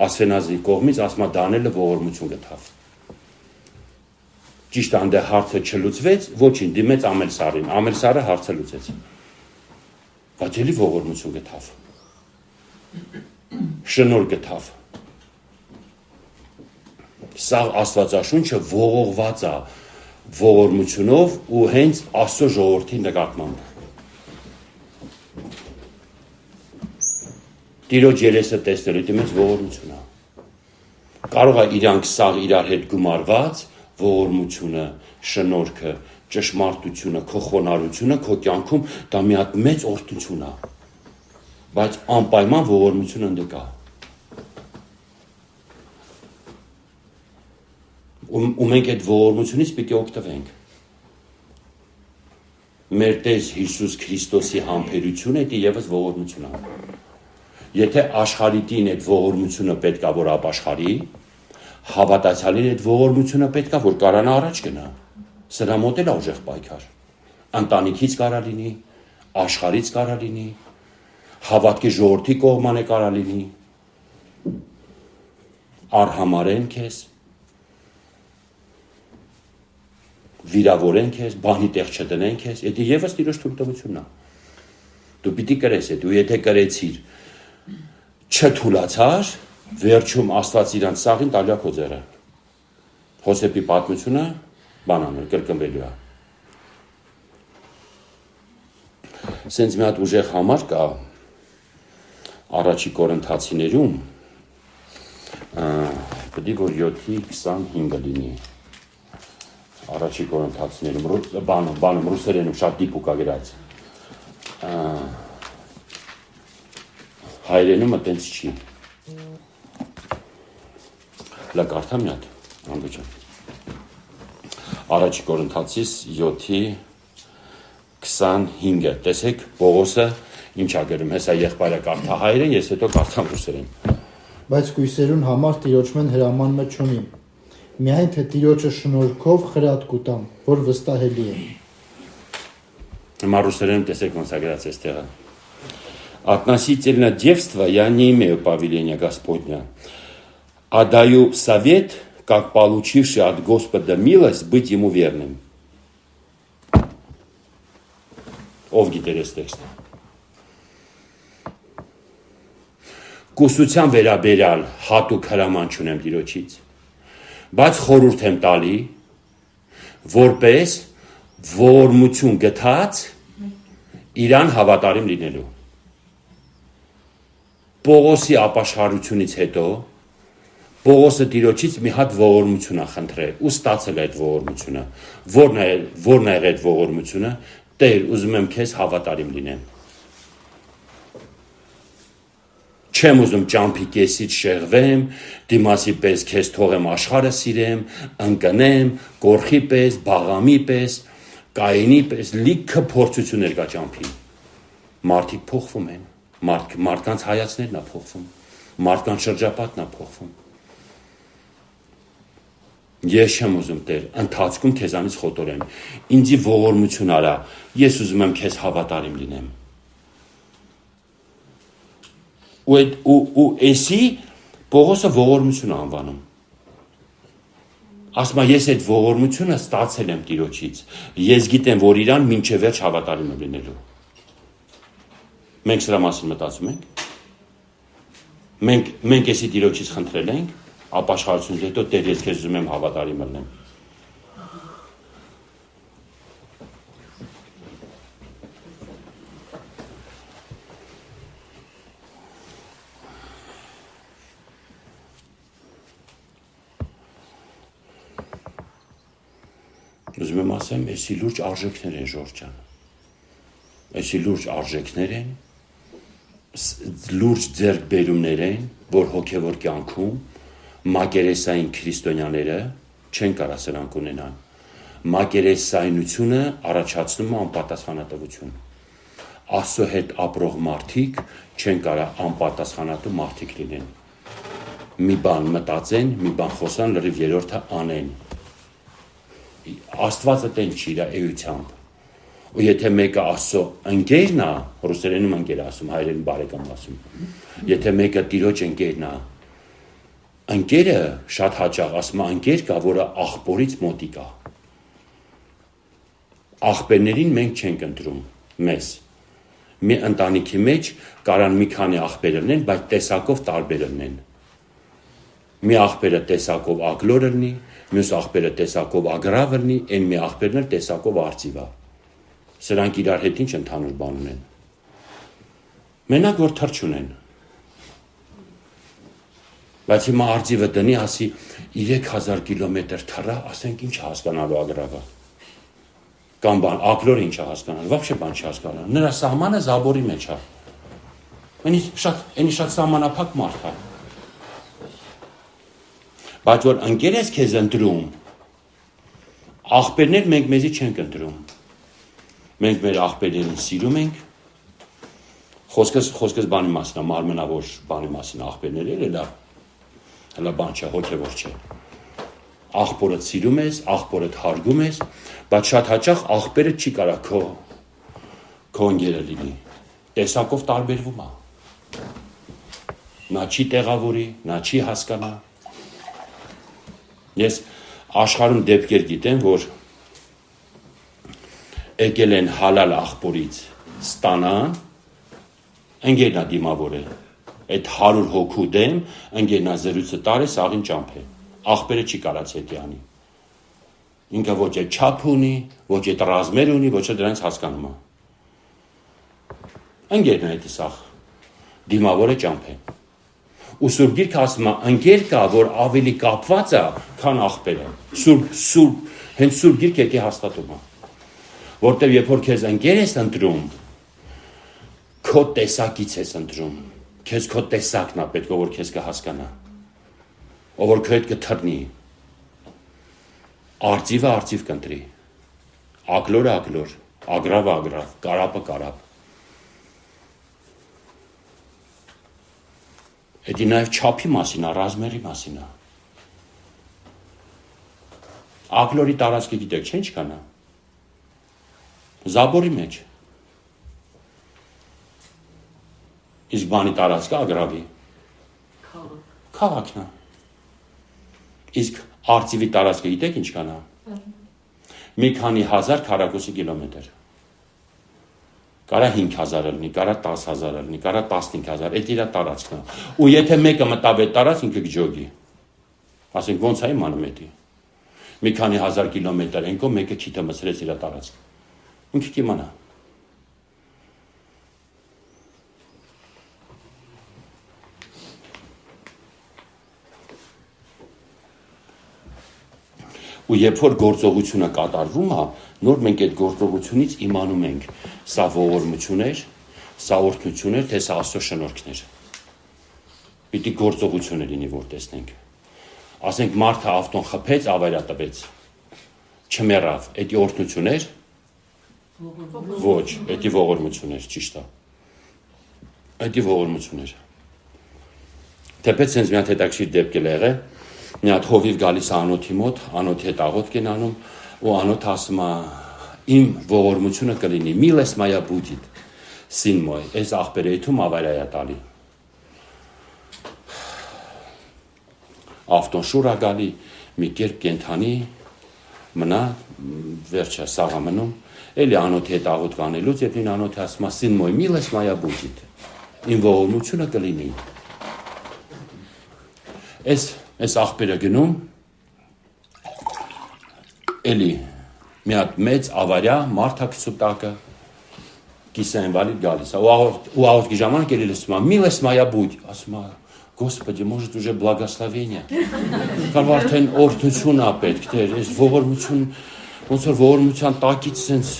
Ասվենազի կողմից ասում է Դանիելը ողորմություն գտավ։ Ճիշտ է, անդե հարցը չլուծվեց, ոչինչ, դիմեց Ամելսարին, Ամելսարը հարցը լուծեց։ Բայց էլի ողորմություն գտավ։ Շնոր գտավ։ Սա Աստվածաշունչը ողողված է ողորմությունով ու հենց Աստծո ժողովրդի նկատմամբ։ Տիրոջ երեսը տեսնելու դիմից ողորմություն է։ Կարող է իրանք սաղ իրար հետ գումարված ողորմությունը, շնորհքը, ճշմարտությունը, քո խոնարհությունը, քո կյանքում դա մի հատ մեծ օրհնություն է։ Բայց անպայման ողորմություն ընդ կա։ Ու մենք այդ ողորմությունից պիտի օգտվենք։ Մեր Տեր Հիսուս Քրիստոսի համբերությունը դա եւս ողորմություն է։ Եթե աշխարհին այդ ողորմությունը պետք է որ ապաշխարի, հավատացյալին այդ ողորմությունը պետք է որ կարանա առաջ գնա։ Սրա մոտ էլ ուժեղ պայքար։ Ընտանիքից կարա լինի, աշխարհից կարա լինի, հավատքի ժողովրդի կողմանը կարա լինի, արհամարեն քեզ, վիրավորեն քեզ, բանի տեղ չդնեն քեզ, դա եւս Տիրոջ թույլտվությունն է։ Դու պիտի կրես այդ, ու եթե կրեցիր, չթուլացար, վերջում Աստված իրանց սաղին տալու է քո ձեռը։ Հոսեփի պատմությունը բանանում կրկնվելու է։ Սենց մի հատ ուժեղ համար կա առաջի Կորինթացիներում պետք է որ 7:25 լինի։ Առաջի Կորինթացիներում բանում ռուսերենում շատ դիպուկ է գրած։ Հայերենում այտենց չի։ Լակարդա մի հատ, անդուջան։ Առաջի Կորինթացիս 7:25 25-ը։ Տեսեք, Պողոսը ինչա գրում, հեսա եղբայրը կարդա հայերեն, ես հետո կարդամ ռուսերեն։ Բայց կույսերուն համար Տիրոջմեն հրաման մը չունիմ։ Միայն թե Տիրոջը շնորհքով խրատ կուտամ, որ վստահելի է։ Հիմա ռուսերեն տեսեք ոնց է գրած այստեղը։ Относительно девства я не имею повеления Господня, а даю совет, как получивший от Господа милость, быть ему верным. Ով գիտեր այս տեքստը։ Կուսության վերաբերյալ հատուկ հրաման չունեմ Տիրոջից, բայց խորհուրդ եմ տալի, որպես ողորմություն գտած իրան հավատարիմ լինելու։ Պողոսի ապաշխարությունից հետո Պողոսը Տիրոջից մի հատ ողորմություն է խնդրել ու ստացել է այդ ողորմությունը։ Որն է այդ ողորմությունը։ Տեր, ուզում եմ քեզ հավատարիմ լինեմ։ Չեմ ուզում ճամփի կեսից շեղվեմ, դիմասի պես քեզ թողեմ աշխարհը սիրեմ, ընկնեմ, կորխի պես, բաղամի պես, կայինի պես, լիքը փորձություններ կա ճամփի։ Մարդիկ փոխվում են, մարդկանց հայացքներն է փոխվում, մարդկանց շրջապատն է փոխվում։ Ես չեմ ուզում Տեր, ընթացքում քեզանից խոտորեմ, ինձի ողորմություն արա, ես ուզում եմ քեզ հավատարիմ լինեմ։ Ու էսի Պողոսը ողորմություն անվանում։ Ասում է, ես այդ ողորմությունը ստացել եմ Տիրոջից, ես գիտեմ, որ իրան մինչև վերջ հավատարիմ եմ լինելու։ Մենք սրա մասին մտածում ենք։ Մենք էսի Տիրոջից խնդրել ենք, ապաշխարությունից հետո Տեր, ես քեզ ուզում եմ հավատարիմ լինեմ։ Ուզում եմ ասեմ, էսի լուրջ արժեքներ են Ժորժան։ Էսի լուրջ արժեքներ են, լուրջ ձեռքբերումներ են, որ հոգևոր կյանքում մակերեսային քրիստոնյաները չեն կարող սրանք ունենան։ Մակերեսայնությունը առաջացնում է անպատասխանատվություն։ Աստծո հետ ապրող մարդիկ չեն կարող անպատասխանատու մարդիկ լինեն։ Մի բան մտածեն, մի բան խոսան, լրիվ երրորդը անեն։ Աստվածը տեն չի իր էությամբ։ Ու եթե մեկը Աստծո ընկերն է, ռուսերենում ընկեր ասում, հայերեն բարեկամ ասում։ Եթե մեկը Տիրոջ ընկերն է, ընկերը շատ հաճախ ասում է ընկեր կա, որը աղբորից մոտիկ է։ Աղբերներին մենք չենք ընտրում, մեզ։ Մի ընտանիքի մեջ կարան մի քանի աղբեր լինեն, բայց տեսակով տարբեր լինեն։ Մի աղբերը տեսակով ագլոր լինի, մյուս աղբերը տեսակով ագրավ լինի, այն մի աղբերն էլ տեսակով արծիվ է։ Սրանք իրար հետ ինչ ընդհանուր բան ունեն։ Մենակ որ թռչ ունեն։ Բայց հիմա արծիվը դնի, ասի 3000 կիլոմետր թռա, ասենք ինչ հասկանալու ագրավը։ Կամ բան, ագլորը ինչ հասկանալու, вообще բան չհասկանալու։ Նրա սահմանը Զաբորի մեջ է։ Այնի շատ սահմանափակ մարդ է։ Բայց որ ընկեր ես քեզ ընտրում, աղբերներ մենք մեզի չենք ընտրում։ Մենք մեր աղբերներին սիրում ենք, խոսքս բանի մասին է, մարմնավոր բանի մասին աղբերները, հլա բան չէ, հոգևոր չէ։ Աղբորդ սիրում ես, աղբորդ հարգում ես, բայց շատ հաճախ աղբերը չի կարա քո ընկերը լինի, տեսակով տարբերվում է։ Նա չի տեղավորի, նա չի հասկանա։ Ես աշխարհում դեպքեր գիտեմ, որ եկել են հալալ աղբորից ստանան, ընկերնա դիմավոր է, այդ 100 հոգու դեմ, ընկերնա զրույցը տար է, սաղին ճամփ է, աղբերը չի կարած հետի անի, ինքը ոչ է չափ ունի, ոչ է ռազմեր ունի, ոչ է դրանց հասկանում է, ընկերնա հետի սաղ, դիմավոր է ճամփ է, ու Սուրբ Գիրքը ասում է, ընկեր կա, որ ավելի կապված է, քան աղբերը, հենց Սուրբ Գիրքը եկե հաստատում է, որտև երբ որ քեզ ընկեր ես ընտրում, քո տեսակից ես ընտրում, քեզ քո տեսակն է պետք, որ քեզ կհասկանա, ով որ քո հետ կթռնի, արծիվը արծիվ կընտրի, ագլորը ագլոր, ագրավ, կարապը։ Էդի նաև չափի մասին է, ռազմերի մասին է։ Ակլորի տարածքը գիտեք, չէ՞ ինչքան է։ Զաբորի մեջ։ Իսկ բանի տարածքը ագրավի։ Քաղաքն է։ Իսկ արծիվի տարածքը գիտեք ինչքան է։ Մի քանի հազար քառակուսի կիլոմետր։ Կարա 5000 լինի, կարա 10000 լինի, կարա 15000, այդ իր տարածքն է։ Ու եթե մեկը մտավ այդ տարածք, ինքը կջոգի։ Ասենք ոնց է իմանում էդի։ Մի քանի հազար կիլոմետր ենքո մեկը չիթը մսրեց իր տարածք։ Ինքը կիմանա։ Ու երբ որ գործողությունը կատարվում է, նոր մենք այդ գործողությունից իմանում ենք սա ողորմություն էր, սա օրհնություն էր, թե սա Աստծո շնորհքն էր։ Պիտի գործողությունը լինի, որ տեսնենք։ Ասենք մարդը ավտոն խփեց, ավարիա տվեց։ Չմեռավ, էդի օրհնություն էր։ Ոչ, էդի ողորմություն էր, ճիշտ է։ Էդի ողորմություն էր։ Թեպետ sense մի հատ հետաքրքիր դեպք է եղել։ Մի հատ հովիվ գալիս է անոթի մոտ, անոթի հետ աղոթք են անում, ու անոթ ասում է իմ ողորմությունը կլինի, միլես մայա բուդիտ, սին մոյ, այս աղբերեյթում ավարայա տալի։ Ավտոն շուր է գալի, մի կերպ կենթանի, մնա, վերջը սաղ է մնում, էլի անոթի հետ աղոթք անելուց, երբ ինձ անոթի ասում է սին մոյ, միլես մայա բուդիտ, իմ ողորմությունը կլինի։ Այս աղբերը գնում, էլի մի հատ մեծ ավարյա, մարդա քսու տակը, կիսա ինվալիդ գալիս է, ու աղոթքի ժամանակ էլի լսում է, միլես մայա բուդ, ասում է, Господи, может уже благословение, կար արդեն օրհնություն է պետք, այս ողորմություն, ոնց որ ողորմության տակից սենց,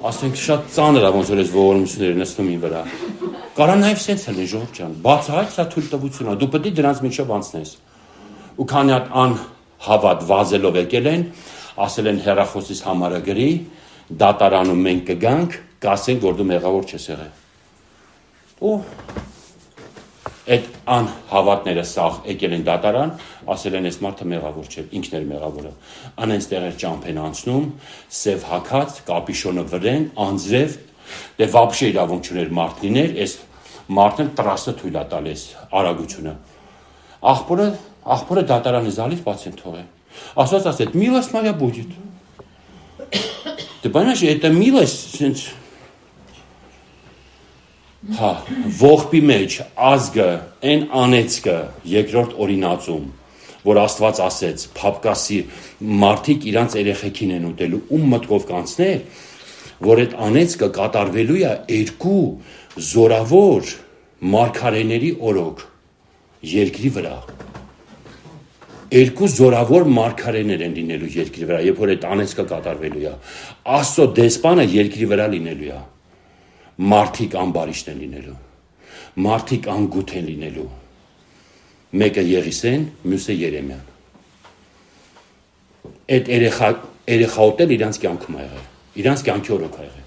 ասենք շատ ծանր է, ոնց որ այս ողորմությունները նստում ին վրա, կարա նաև սենց էլ է ժողով ջան, բացահայտ սա թույլտվություն է, դու պետք է դրանց միջով անցնես, ու քանի հատ անհավատ վազելով եկել են, ասել են հեռախոսից համարը գրի, դատարանում մենք կգանք, կասենք, որ դու մեղավոր չես եղել։ Ու այդ անհավատները սաղ եկել են դատարան, ասել են այս մարդը մեղավոր չէ, ինքն էր մեղավորը։ Անենց տեղեր ճամփ են անցնում, սև հագած, կապիշոնը վրեն, անձրև, դե վաբշե իրավունք չուներ մարդ լիներ, այս մարդն տրասը թույլ է տալիս արագությունը։ Աղբորը դատարանը զալից բաց են թողել։ Ասված ասեց, միլես մայա բուդիտ։ Ты понимаешь, это милость, ողբի մեջ ազգը, այն անեցքը երկրորդ օրինացում, որ Աստված ասեց, փապկասի մարդիկ իրանց երեխեքին են ուտելու, ում մտքով կանցներ, որ այդ անեցքը կատարվելու է երկու զորավոր մարգարեների օրոք երկրի վրա։ Երկու զորավոր մարգարեներ են լինելու երկրի վրա, երբ որ այդ անեցքը կատարվելու է։ Աստծո դեսպանը երկրի վրա լինելու է։ Մարդիկ ամբարիշտ են լինելու, մարդիկ անգութ են լինելու, մեկը Եղիսեն, մյուսը Երեմյան։ Այդ երեխա ուտել իրանց կյանքում է եղել, իրանց կյանքի օրոք է եղել։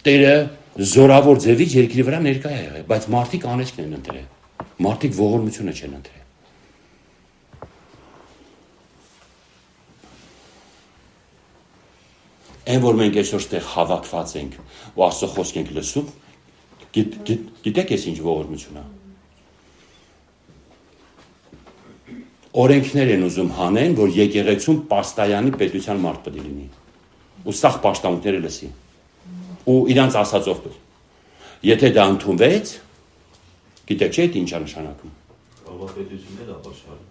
Տերը զորավոր ձևից երկրի վրա ներկա է եղել, բայց մարդիկ անեծքն են ընտրել, մարդիկ ողորմությունը չեն ընտրել։ Այն որ մենք այսօր ստեղ հավաքված ենք ու Աստծո խոսք ենք լսում, գիտեք ես ինչ ողորմություն է։ Օրենքներ են ուզում հանեն, որ եկեղեցում պաստայանի պետության մարդ պետք է լինի։ Ու սաղ պաշտամունքները լսի։ Ու իրանց ասածով պետք։ Եթե դա ընդունվեց, գիտեք չէ՞ ինչ է նշանակում։ Պետությունն էլ ապաշխարի։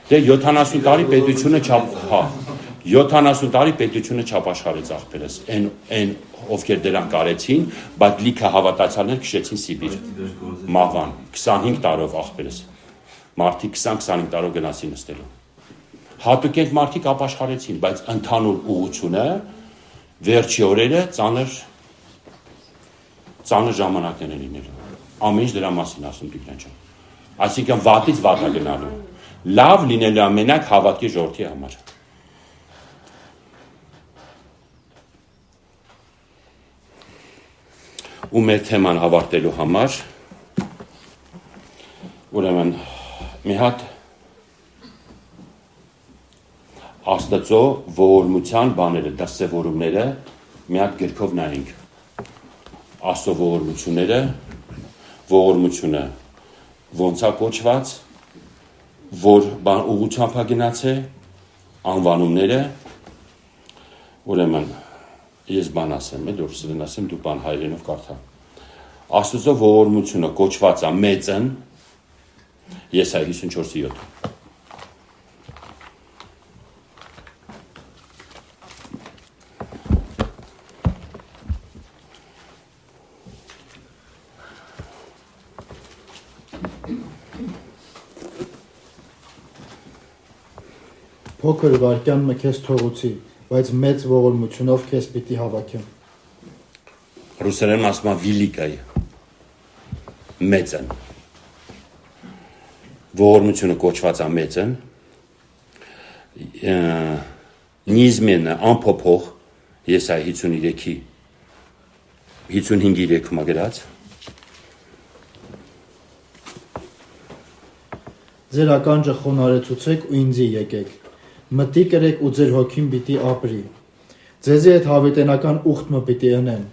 Դե 70 տարի պետությունը 70 տարի պետությունը չապաշխարեց աղբերս, այն ովքեր դրանք արեցին, բայց լիքը հավատացյալներ քշեցին Սիբիր, մահվան, 25 տարով աղբերս, մարդիկ 20-25 տարով գնացին նստելու, հատուկենք մարդիկ ապաշխարեցին, բայց ընդհանուր ուղղությունը, վերջի օրերը ծանր ժամանակներ են լինելու, ամեն ինչ դրա մասին ասում Տիկնան ջան, այսինքն վատից վատ է գնալու, լավ լինելու ամենակ հավատքի ժողովրդի համար։ Ու մեր թեման ավարտելու համար ուրեմն մի հատ Աստծո ողորմության բաները, դասավորումները մի հատ գրքով նայենք։ Աստծո ողորմությունը ոնց է կոչված, որ բան ուղղությամբ է գնացել, անվանումները, ուրեմն ես բան ասեմ, դուրս ասեմ, դու բան հայերենով կարդա։ Աստծո ողորմությունը կոչված է մեծն, Եսայա 54:7։ Փոքր վարքյանը քեզ թողուցի, բայց մեծ ողորմությունով քեզ պիտի հավաքեմ։ Ռուսերեն ասում է վիլիկայ, մեծն։ Ողորմությունը կոչված է մեծն, նիզմենը անփոփոխ, Եսայա 55:3 գրած։ Ձեր ականջը խոնարեցուցեք ու ինձի եկեք։ Մտի կրեք ու ձեր հոգին պիտի ապրի։ Ձեզի այդ հավիտենական ուխտը պիտի ընեն։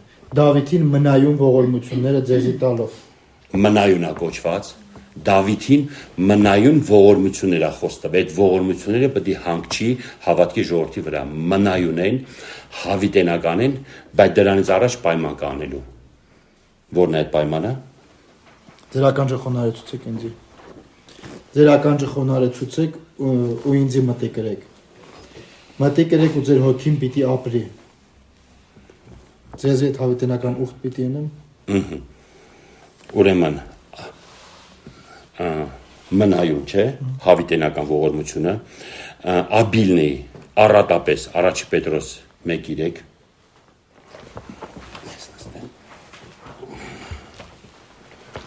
Դավիթին մնայուն ողորմությունները ձեզի տալով։ Մնայուն է կոչված, Դավիթին մնայուն ողորմություններ է խոստով։ Այդ ողորմությունները պետք է հանգչի հավատքի ժողովրդի վրա։ Մնայուն են, հավիտենական են, բայց դրանից առաջ պայման կա անելու։ Որն է այդ պայմանը։ Ձեր ականջը խոնարեցուցեք ինձի։ Ձեր ականջը խոնարեցուցեք ու ինձի մտի կրեք։ Մտի կրեք ու ձեր հոգին պիտի ապրի։ Ձեզի այդ հավիտենական ուխտ պիտի ունեմ։ Ուրեմն մնայուն չէ, հավիտենական ողորմությունը, աբիլն է, առատապես, առաջ Պետրոս 1:3։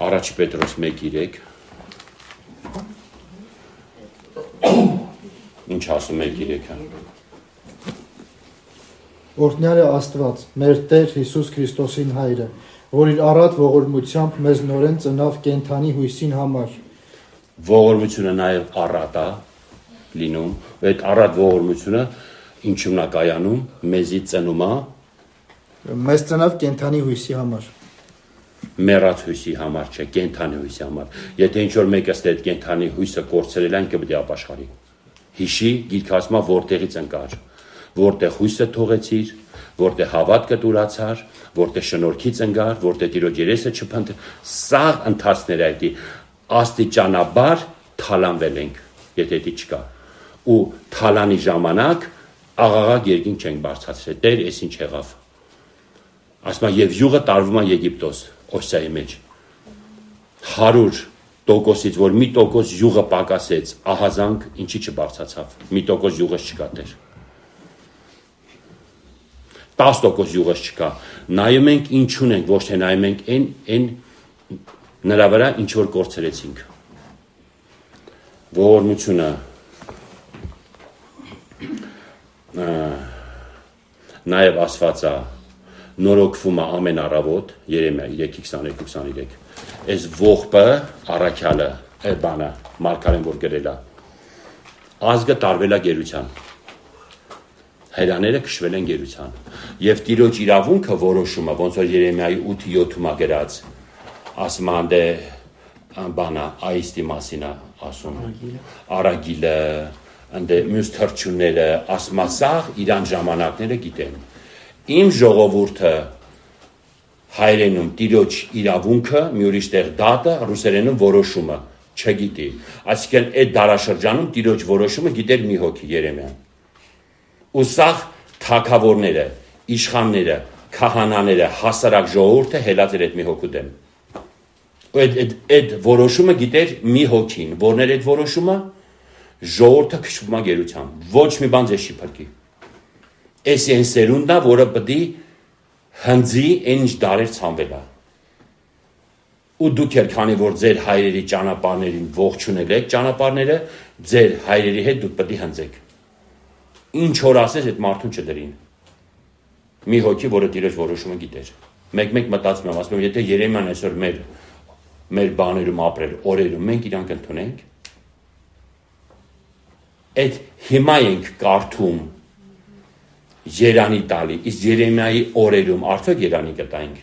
Առաջ Պետրոս 1:3։ Ինչ ասում 1:3-ը։ Օրհնյալ է Աստված, մեր Տեր Հիսուս Քրիստոսին Հայրը, որ իր առատ ողորմությամբ մեզ նորեն ծնավ կենթանի հույսին համար։ Ողորմությունը նաև առատ է լինում, այդ առատ ողորմությունը ինչու՞մն է կայանում, մեզի ծնում է Մեզ ծնավ կենթանի հույսի համար։ մեռած հույսի համար չէ, կենթանի հույսի համար։ Եթե ինչ-որ մեկը ստե այդ կենթանի հույսը կորցրել այն կպետք է ապաշխարի։ Հիշի, գիրքը ասում է որտեղից ընկար, որտեղ հույսը թողեցիր, որտեղ հավատքը դուրացար, որտեղ շնորհքից ընկար, որտեղ Տիրոջ երեսը չփնտրել, սա ընթացներ այդի աստիճանաբար թալանվել ենք, եթե դա չկա։ Ու թալանի ժամանակ աղաղակ երկինք չենք բարձրացրել, Տեր, էս ինչ եղավ։ Ասում է եւ յուղը տարվում է Եգիպտոս, Օսիայի մեջ։ 100%-ից որ մի տոկոս յուղը պակասեց, ահազանգ ինչի չբարձացավ, մի տոկոս յուղս չկա Տեր։ 10% յուղս չկա։ Նայում ենք ինչ ունենք, ոչ թե նայում ենք այն նրա վրա ինչ որ կորցրեցինք։ Ողորմությունը նաև ասված է նորոգվում է ամեն առավոտ Երեմիա 3:22-23 այս ողբը առաքյալը այդ բանը մարգարեն որ գրել է ազգը տարվել է գերության հայրաները քշվել են գերության եւ Տիրոջ իրավունքը որոշումը ոնց որ Երեմիայի 8:7-ում է գրած ասում է բանը այստի մասին է ասում արագիլը անդե մյուս թրջունները ասմասաղ իրան ժամանակները գիտեն իմ ժողովուրդը հայրենում Տիրոջ իրավունքը մի ուրիշ տեղ դատը ռուսերենում որոշումը չգիտի այսինքն այդ դարաշրջանում Տիրոջ որոշումը գիտեր մի հոգի Երեմիան ու սաղ թագավորները իշխանները քահանաները հասարակ ժողովուրդը հելած էր այդ մի հոգու դեմ այդ որոշումը գիտեր մի հոգին որներ այդ որոշումը ժողովուրդը քշվում է գերության ոչ մի բան ձեզ չի փրկի էս այն սերունդն է որը պետք է հնձի այն ինչ դարեր ցանվել է ու դուք եք քանի որ ձեր հայրերի ճանապարհներին ողջունել եք ճանապարհները ձեր հայրերի հետ դուք պետք է հնձեք։ Ինչ որ ասես այդ մարդուն չդրին։ Մի հոգի, որը Տիրոջ որոշումը գիտեր։ Մեկ-մեկ մտածում եմ, ասում եմ, եթե Երեմիան այսօր մեր բաներում ապրել, օրերում մենք իրանք ընդունենք, այդ հիմա ենք կարդում Երանի տալի, իսկ Երեմիայի օրերում արդյոք Երանի կտայինք,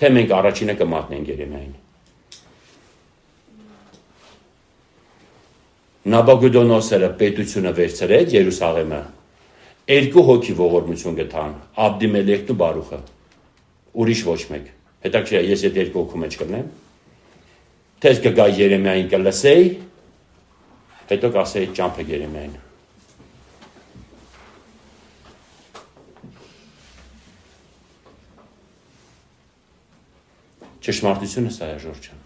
թե մենք առաջինը կմատնենք Երեմիային։ Նաբուգոդոնոսորը պետությունը վերցրեց Երուսաղեմը, երկու հոգի ողորմություն գտան, Աբդիմելեխն ու Բարուխը, ուրիշ ոչ մեկ։ Հետաքրքիր է, ես այդ երկու հոգու մեջ կլնեմ, թես կգա Երեմիային կլսեի, հետո կասեի ճամփեք Երեմիային։ Ճշմարտությունը սա է, Ժորժան։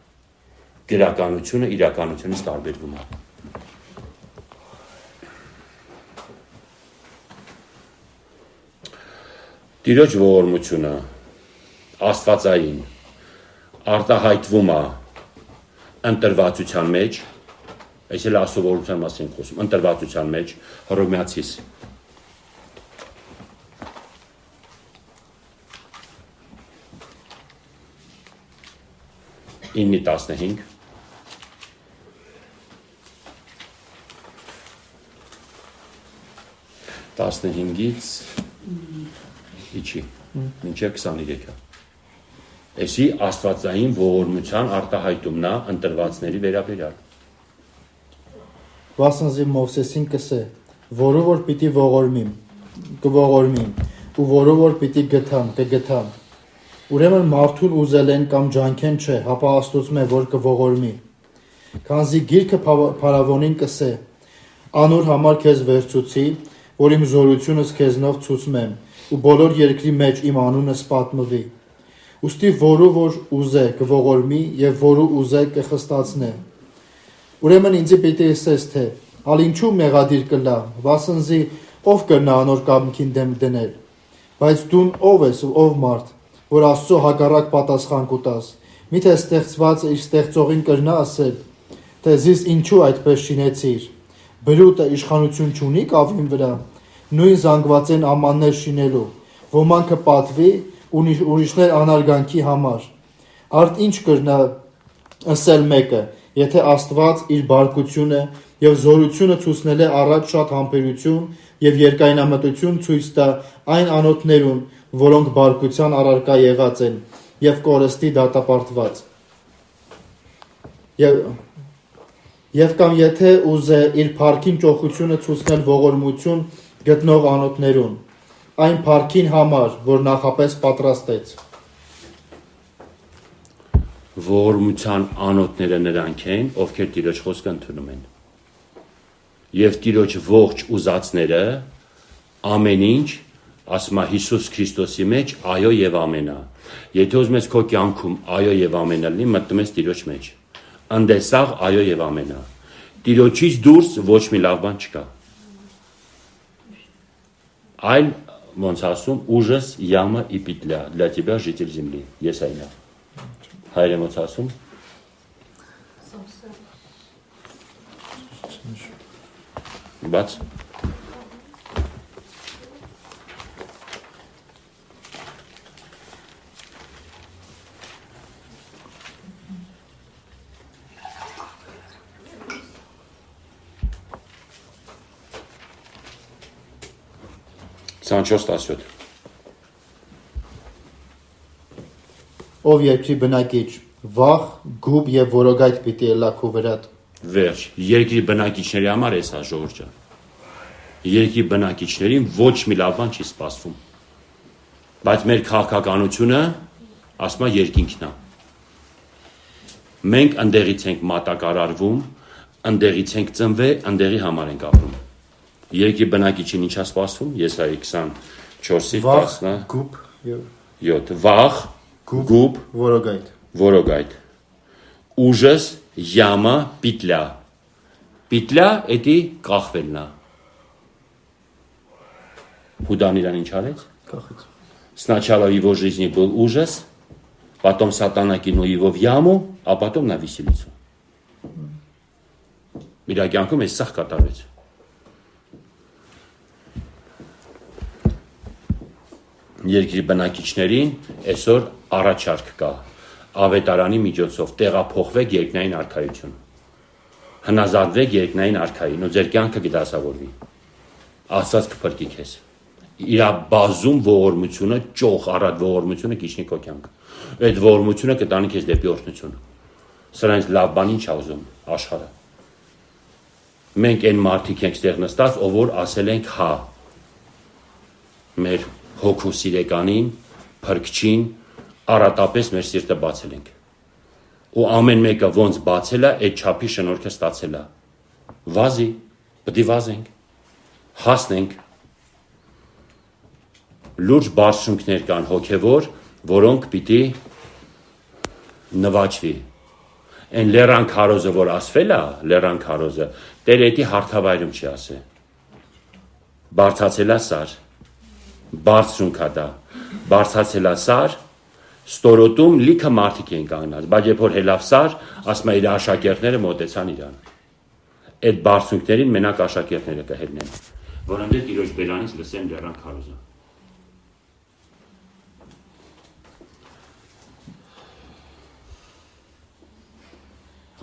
Գրականությունը իրականությունից տարբերվում է։ Տիրոջ ողորմությունը աստվածային արտահայտվում է ընտրվածության մեջ, այս էլ ասովորության մասին խոսում, ընտրվածության մեջ, Հռոմեացիս 9:15 15-ից իջի, մինչև 23-ը։ Էսի աստվածային ողորմության արտահայտումն է ընտրվածների վերաբերյալ։ Վասնզի Մովսեսին կսե, որը որ պիտի ողորմիմ, կողորմիմ, ու որը որ պիտի գթամ, կգթամ։ Ուրեմն մարդուն ուզել են կամ ջանքեն չէ, հապա Աստծո որ կողորմի։ Քանզի գիրքը փարավոնին կսե, անոր համար քեզ վերցուցի, որ իմ զորությունս քեզնով ցուցմեմ, ու բոլոր երկրի մեջ իմ անունս պատմվի։ Ուստի որը որ ուզե կողորմի եւ որը ուզե կխստացնե։ Ուրեմն ինձ պիտի ասես թե, ալ ինչու մեղադիր կլա, վասնզի ով կրնա անոր կամքին դեմ դնել։ Բայց դու ով ես ու ով մարդ, որ Աստծո հակառակ պատասխան կուտաս։ Միթե ստեղծվածը իր ստեղծողին կրնա ասել, թե զիս ինչու այդպես շինեցիր։ Բրուտը իշխանություն չունի կավին վրա, նույն զանգվածեն ամաններ շինելու, ոմանքը պատվի, ուրիշներ անարգանքի համար։ Արդ ինչ կրնա ասել մեկը, եթե Աստված իր բարկությունը եւ զորությունը ցույցնել է առաջ շատ համբերություն եւ երկայնամտություն ցույց տա այն անոթներուն, որոնք բարկության առարկա եղած են եւ կորստի դատապարտված։ Եվ կամ եթե ուզե իր փառքին ճոխությունը ցույցնել ողորմություն գտնող անոթներուն, այն փառքին համար, որ նախապես պատրաստեց։ Ողորմության անոթները նրանք են, ովքեր Տիրոջ խոսքը ընդունում են։ Եվ Տիրոջ ողջ ուզածները ամեն ինչ, ասում է Հիսուս Քրիստոսի մեջ, այո եւ ամենա։ Եթե ուզում ես քո կյանքում այո եւ ամենը լինի, մտնում ես Տիրոջ մեջ։ Անդեսաղ այո եւ ամենա։ Տիրոջից դուրս ոչ մի լավ բան չկա։ Այլ ոնց ասում, ужас яма и петля для тебя житель земли։ Ես այնա։ Հայերեն ոնց ասում։ Բաց։ Սանչոս 17 Ով երկրի բնակիչ, վախ, գուբ եւ որոգայթ պիտի ելա քո վրատ։ Վերջ, երկրի բնակիչների համար էս է ժողովուրդը։ Երկրի բնակիչներին ոչ մի լավ բան չի սպասվում։ Բայց մեր քաղաքականությունը ասում է երկինքն է։ Մենք ընդեղից ենք մատակարարվում, ընդեղից ենք ծնվել, ընդեղի համար ենք ապրում։ Երկրի բնակիչին ինչ է սպասվում։ Եսայի 24-ից 10 գուբ 7 վախ, գուբ, որոգայթ։ Ужас, яма, петля։ Петля էդի կախվելն է։ Հուդան իրան ինչ արեց։ Կախեց։ Сначала в его жизни был ужас, потом сатана кинул его в яму, а потом на виселицу. Իր կյանքում այս սաղ կատարվեց։ Երկրի բնակիչներին այսօր առաջարկ կա ավետարանի միջոցով տեղափոխվեք երկնային արքայություն, հնազանդվեք երկնային արքային ու ձեր կյանքը կդասավորվի, Աստված կփրկի քեզ, իր բազում ողորմությունը, ճոխ առատ ողորմությունը կիջնի քո կյանք, այդ ողորմությունը կտանի քեզ դեպի օրհնություն, սրանից լավ բան ինչ ա ուզում աշխարհը, մենք այն մարդիկ ենք ստեղ նստած, ով որ ասել ենք հա, մեր հոգու սիրեկանին, փրկչին, առատապես մեր սիրտը բացել ենք։ Ու ամեն մեկը ոնց բացել է, այդ չափի շնորհքը ստացել է։ Վազի, պետք է վազենք, հասնենք։ Լուրջ բարձունքներ կան հոգևոր, որոնք պիտի նվաճվի։ Այն լեռան քարոզը, որ ասվել է, լեռան քարոզը, Տերետի հարթավայրում չի ասել։ Բարձացել է սար, բարձրունք է դա, բարձացել է սար, ստորոտում լիքը մարդիկ են կանգնած, բայց երբ որ հելավ սար, ասում է իր աշակերտները մոտեցան իրան։ Այդ բարձունքներին մենակ աշակերտները կհելնեն, որոնց Տիրոջ բերանից լսեն լեռան քարոզը։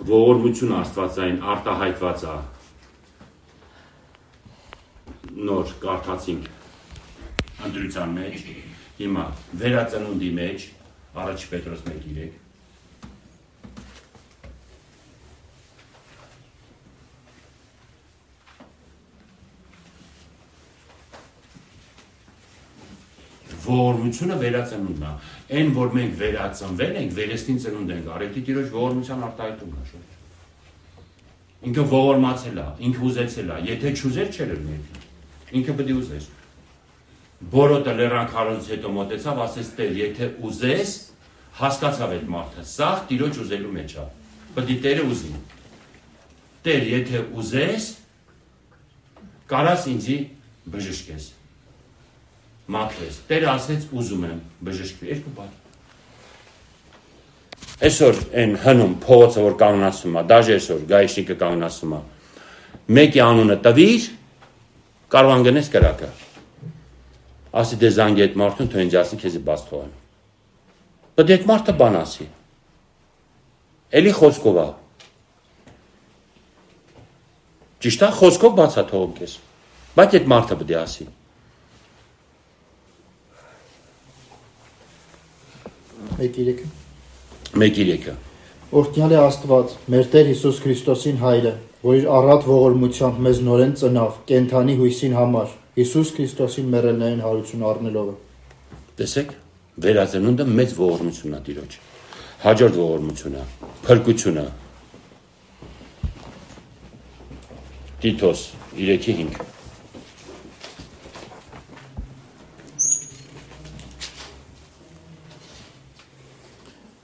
Ողորմություն Աստվածային արտահայտված է, նոր կարդացինք ընտրության մեջ, հիմա վերածնունդի մեջ, առաջ Պետրոս 1:3 ողորմությունը վերածնունդն է, այն որ մենք վերածնվել ենք, վերստին ծնունդ ենք, արետի Տիրոջ ողորմության արտահայտումն է շուտ։ Ինքը ողորմացել է, ինքը ուզեցել է, եթե չուզեր չէր լինի, ինքը պետք է ուզեր։ Բորոտը լեռան քարոզից հետո մոտեցավ, ասեց Տեր, եթե ուզես, հասկացավ այդ մարդը, սաղ Տիրոջ ուզելու մեջ է, պետք է Տերը ուզի։ Տեր, եթե ուզես, կարաս ինձի բժշկես, մաքրես։ Տերը ասեց ուզում եմ բժշկվի, երկու բան։ Այսօր այն հնում փողոցը, որ կանոնացում է, դաժե այսօր գայշնիկը կանոնացում է, մեկի անունը տվիր, կարող անգնես կրակը։ Ասի դե զանգի այդ մարդուն, թող ինձ ասի քեզի բաց թողեմ։ Բայց այդ մարդը բան ասի։ Էլի խոսքով է։ Ճիշտ է, խոսքով բաց է թողում քեզ։ Բայց այդ մարդը պետք է ասի։ Մեկ իրեքը։ Օրհնյալ է Աստված, մեր Տեր Հիսուս Քրիստոսին Հայրը, որ իր առատ ողորմությամբ մեզ նորեն ծնավ, կենթանի հույսին համար, Հիսուս Քրիստոսին մեռելներին հարություն առնելով։ Տեսեք, վերածնունդը մեծ ողորմությունն է Տիրոջ։ Հաջորդ ողորմությունը, փրկությունը։ Տիտոս 3:5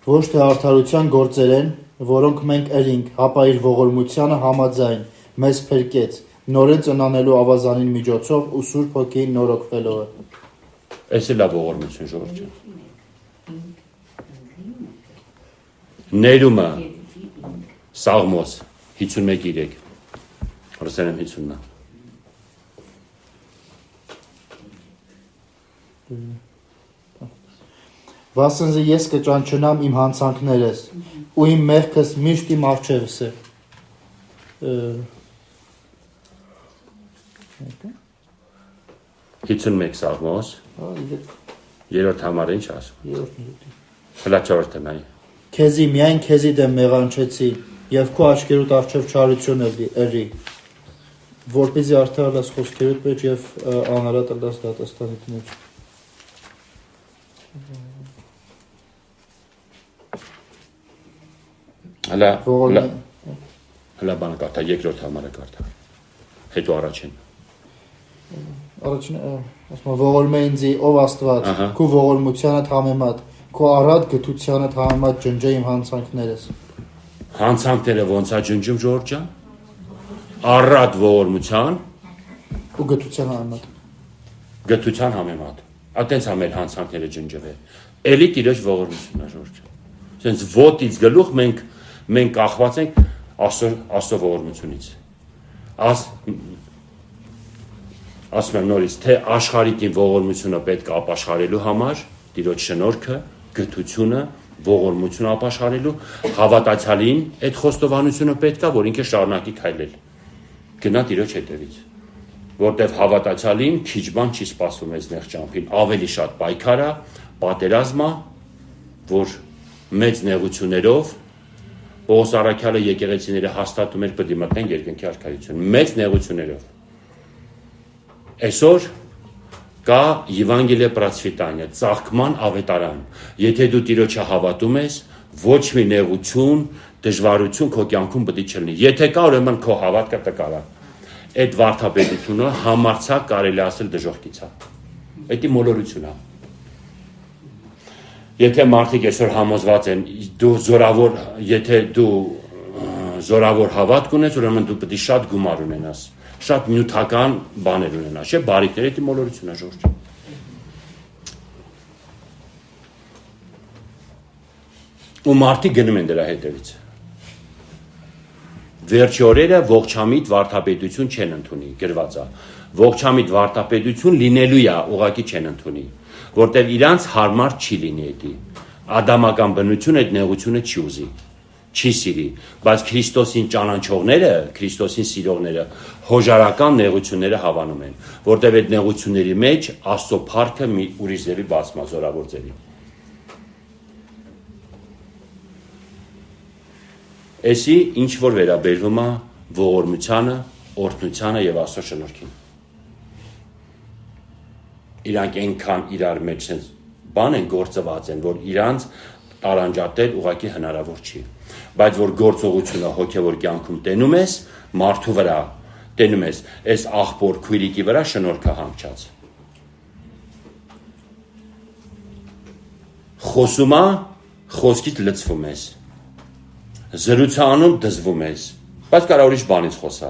Ոչ թե արդարության գործեր են, որոնք մենք էրինք, հապա իր ողորմությանը համաձայն մեզ փրկեց, նորեն ծնանելու ավազանին միջոցով ու Սուրբ Հոգին նորոգվելով։ Այս է լավ ողորմություն, ժողովուրդ ջան։ Ներումը Սաղմոս 51:3 Ռուսերեն 50-ն է։ Վասնզի ես կճանչնամ իմ հանցանքներս, ու իմ մեղքս միշտ իմ առջևս է։ 51 Սաղմոս, 3-րդ համարը ինչ ասում։ Հլա 4-ը նայ։ Քեզի միայն քեզի դեմ մեղանչեցի, եւ քո աչքերուդ առջև չարություն էրի, որպեսզի արդարալաս խոսքերուդ մեջ եւ անարատ ըլլաս դատաստանիդ մեջ։ Հլա բանը կարդա, երկրորդ համարը կարդա, հետո առաջին։ Առաջին, ասում ողորմ է ինձի, ով Աստված, քո ողորմությանդ համեմատ, քո առատ գթությանդ համեմատ ջնջե իմ հանցանքներս։ Հանցանքները ոնց է ջնջում ժողովուրդ ջան։ Առատ ողորմության ու գթության համեմատ։ Գթության համեմատ։ Այդտենց է մեր հանցանքները ջնջվել։ Էլի Տիրոջ ողորմությունն է ժողովուրդ ջան։ Սենց ոտից գլուխ մենք կախված ենք Աստծո ողորմությունից։ ասում եմ նորից, թե աշխարհիկին ողորմությունը պետք է ապաշխարելու համար, Տիրոջ շնորհքը, գթությունը, ողորմությունը ապաշխարելու, հավատացյալին այդ խոստովանությունը պետք է, որ ինքը շարունակի քայլել։ Գնա Տիրոջ հետևից, որտեվ հավատացյալին քիչ բան չի սպասվում այս նեղ ճամփին, ավելի շատ պայքար է, պատերազմ է, որ մեծ նեղություններով Պողոս առաքյալը եկեղեցիները հաստատում էր պետք է մտնեն երկնքի արքայություն, մեծ նեղություններով։ Այսօր կա Եվանգելիե պրացվիտանիա, ծաղկման ավետարան։ Եթե դու Տիրոջը հավատում ես, ոչ մի նեղություն, դժվարություն քո կյանքում պետք չլինի։ Եթե կա, ուրեմն քո հավատքը տկար է։ Այդ վարդապետությունը համարձակ կարելի ասել դժոխքից է։ Դա մոլորություն է։ Եթե մարդիկ այսօր համոզված են, եթե դու զորավոր հավատք ունես, ուրեմն դու պետք է շատ գումար ունենաս, շատ նյութական բաներ ունենաս, չէ՞, բարիքներ, դա մոլորություն է, Ժորժ։ Ու մարդիկ գնում են դրա հետևից։ Վերջի օրերը ողջամիտ վարդապետություն չեն ընդունի, գրված է։ Ողջամիտ վարդապետություն լինելու է, ուղղակի չեն ընդունի, որտեղ իրանց հարմար չի լինի դա։ Ադամական բնությունը այդ նեղությունը չի ուզի, չի սիրի, բայց Քրիստոսին ճանաչողները, Քրիստոսին սիրողները հոժարական նեղությունները հավանում են, որտեղ այդ նեղությունների մեջ Աստծո փառքը մի ուրիշ ձևի բացում է, զորավոր ձևի։ Էսի ինչ որ վերաբերվում է ողորմությանը, օրհնությանը եւ Աստծո շնորհքին։ Իրանք այնքան իրար մեջ sense բան են գործված են, որ իրանց տարանջատել ուղղակի հնարավոր չի։ Բայց որ գործողությունը հոգեվոր կյանքում տենում ես, մարդու վրա տենում ես, այս աղբոր քույրիկի վրա շնորհքը հանգչած։ Խոսում է, խոսքից լցվում ես։ Զրուցանում դզվում ես, բայց կարա ուրիշ բանից խոսա։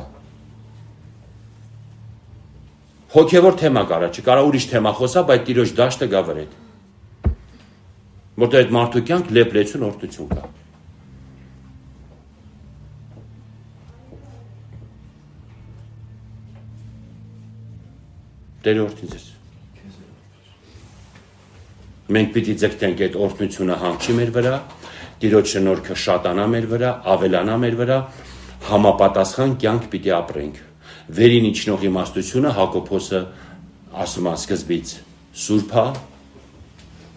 Հոգևոր թեմա կարա, չկարա ուրիշ թեմա խոսա, բայց Տիրոջ դաշտը գա վրեդ։ Որտեղ այդ մարդու կյանք լեփլեցուն օրհնություն կա։ Տեր օրհնի ձեզ։ Մենք պիտի ձգտենք այդ օրհնությունը հանգչի մեր վրա, Տիրոջ շնորհքը շատանա մեր վրա, ավելանա մեր վրա, համապատասխան կյանք պիտի ապրենք։ Վերին իջնող իմաստությունը Հակոբոսը ասում է սկզբից սուրբա,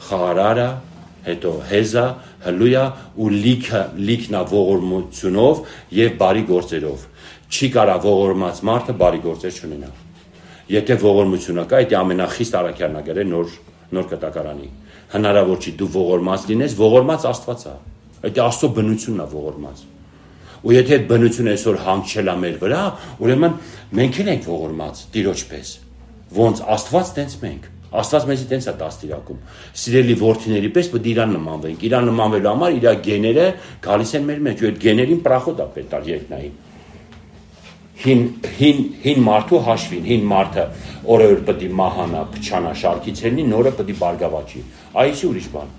խաղարարը, հետո հեզա, հլույա ու լիքնա ողորմությունով եւ բարի գործերով։ Չի կարա ողորմած մարդը բարի գործեր չունենա։ Եթե ողորմությունը կա, դա ամենախիստ առաքյալն է գրել նոր կտակարանի։ Հնարավոր չի դու ողորմած լինես, ողորմած Աստված է։ Դա Աստծո բնությունն է ողորմած։ Ու եթե այդ բնությունը այսօր հանգչել է մեր վրա, ուրեմն մենք ենք ողորմած Տիրոջ պես։ Ոնց Աստված տենց մենք։ Աստված մեզի տենց է դաստիարակում։ Սիրելի որդիների պես պետք է իրան նմանվենք։ Իրան նմանվելու համար իր գեները գալիս են մեր մեջ, ու այդ գեներին պրախոտ է պետք տալ երկնային։ Հին մարդու հաշվին, հին մարդը օրը պետք է մահանա, փչանա, շարքից ելնի, նորը պետք է բարգավաճի։ Այսի ուրիշ բան։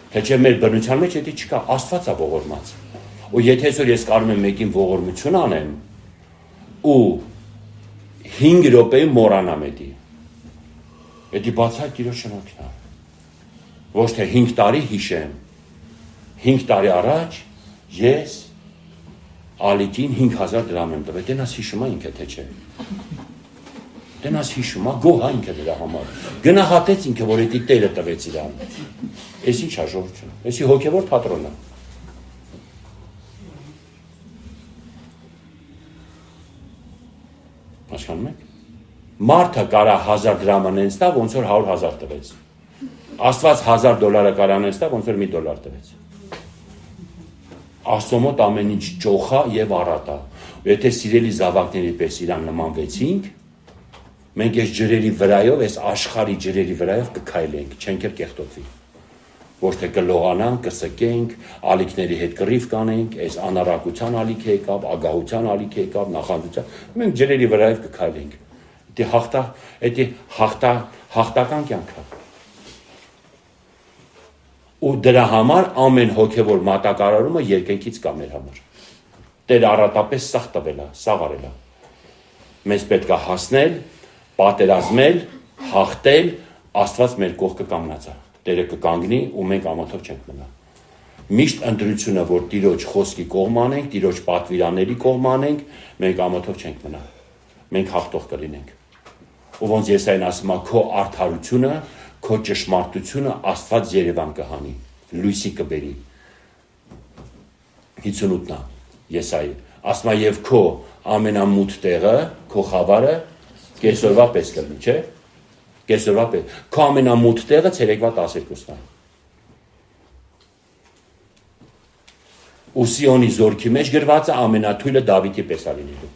Թե չէ մեր բնության մեջ դա չկա, Աստված է ողորմած։ Ու եթե այսօր ես կարող եմ մեկին ողորմություն անեմ, ու 5 րոպե մոռանամ դա։ Դա բացահայտ Տիրոջ շնորհքն է։ Ոչ թե 5 տարի հիշեմ։ 5 տարի առաջ ես Ալիկին 5000 դրամ եմ տվել, դենաս հիշում է ինքը թե չէ։ Դենաս հիշում է, գոհ է ինքը դրա համար։ Գնահատեց ինքը, որ դա Տերը տվեց իրան։ Էս ինչ է ժողովուրդ։ Էսի հոգևոր թատրոն է։ Հասկանում եք։ Մարդը կարա 1000 դրամ անենց տա, ոնց որ 100,000 տվեց։ Աստված $1000 կարա անենց տա, ոնց որ $1 տվեց։ Աստծո մոտ ամեն ինչ ճոխա եւ առատ է։ Եթե սիրելի զավակների պես իրան նմանվեցինք, մենք այս ջրերի վրայով, այս աշխարհի ջրերի վրայով կքայլենք, չենք էլ կեղտոտվի։ Ոչ թե կլողանանք, կսկենք, ալիքների հետ կռիվ կանենք, այս անառակության ալիք եկավ, ագահության ալիք եկավ, նախանձության, մենք ջրերի վրայով կքայլենք։ Դա հաղթական կյանք է։ Ու դրա համար ամեն հոգևոր մատակարարումը երկնքից կա մեր համար։ Տերը առատապես սաղ տվել է, սաղ արել է։ Մեզ պետք է հասնել, պատերազմել, հաղթել, Աստված մեր կողքը կանգնած է։ Տերը կկանգնի ու մենք ամոթով չենք մնա։ Միշտ ընտրությունը, որ Տիրոջ խոսքի կողմ անենք, Տիրոջ պատվիրանների կողմ անենք, մենք ամոթով չենք մնա։ Մենք հաղթող կլինենք։ Ու ոնց Եսային ասում է, քո արդարությունը, քո ճշմարտությունը Աստված Երևան կհանի, լույսի կբերի։ 58-ն է Եսայի։ Ասում է եւ քո ամենամութ տեղը, քո խավարը կեսօրվա պես կլինի, չէ՞։ Կեսօրվա պես։ Քո ամենամութ տեղը ցերեկվա 12-ն է։ Ու Սիոնի զորքի մեջ գրված է ամենաթույլը Դավիթի պես է լինելու։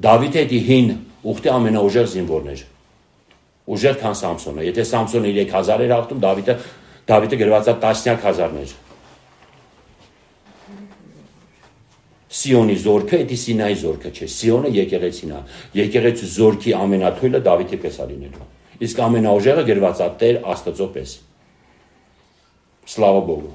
Դավիթը դա հին ուխտի ամենաուժեղ զինվորն էր։ Ուժեղ քան Սամսոնը։ Եթե Սամսոնը 3000 էր հաղթում, Դավիթը գրված է տասնյակ հազարներ։ Սիոնի զորքը, դա Սինայի զորքը չէ։ Սիոնը եկեղեցին է։ Եկեղեցու զորքի ամենաթույլը Դավիթի պես է լինելու։ Իսկ ամենաուժեղը գրված է Տեր Աստծո պես։ Սլավա Բոգու։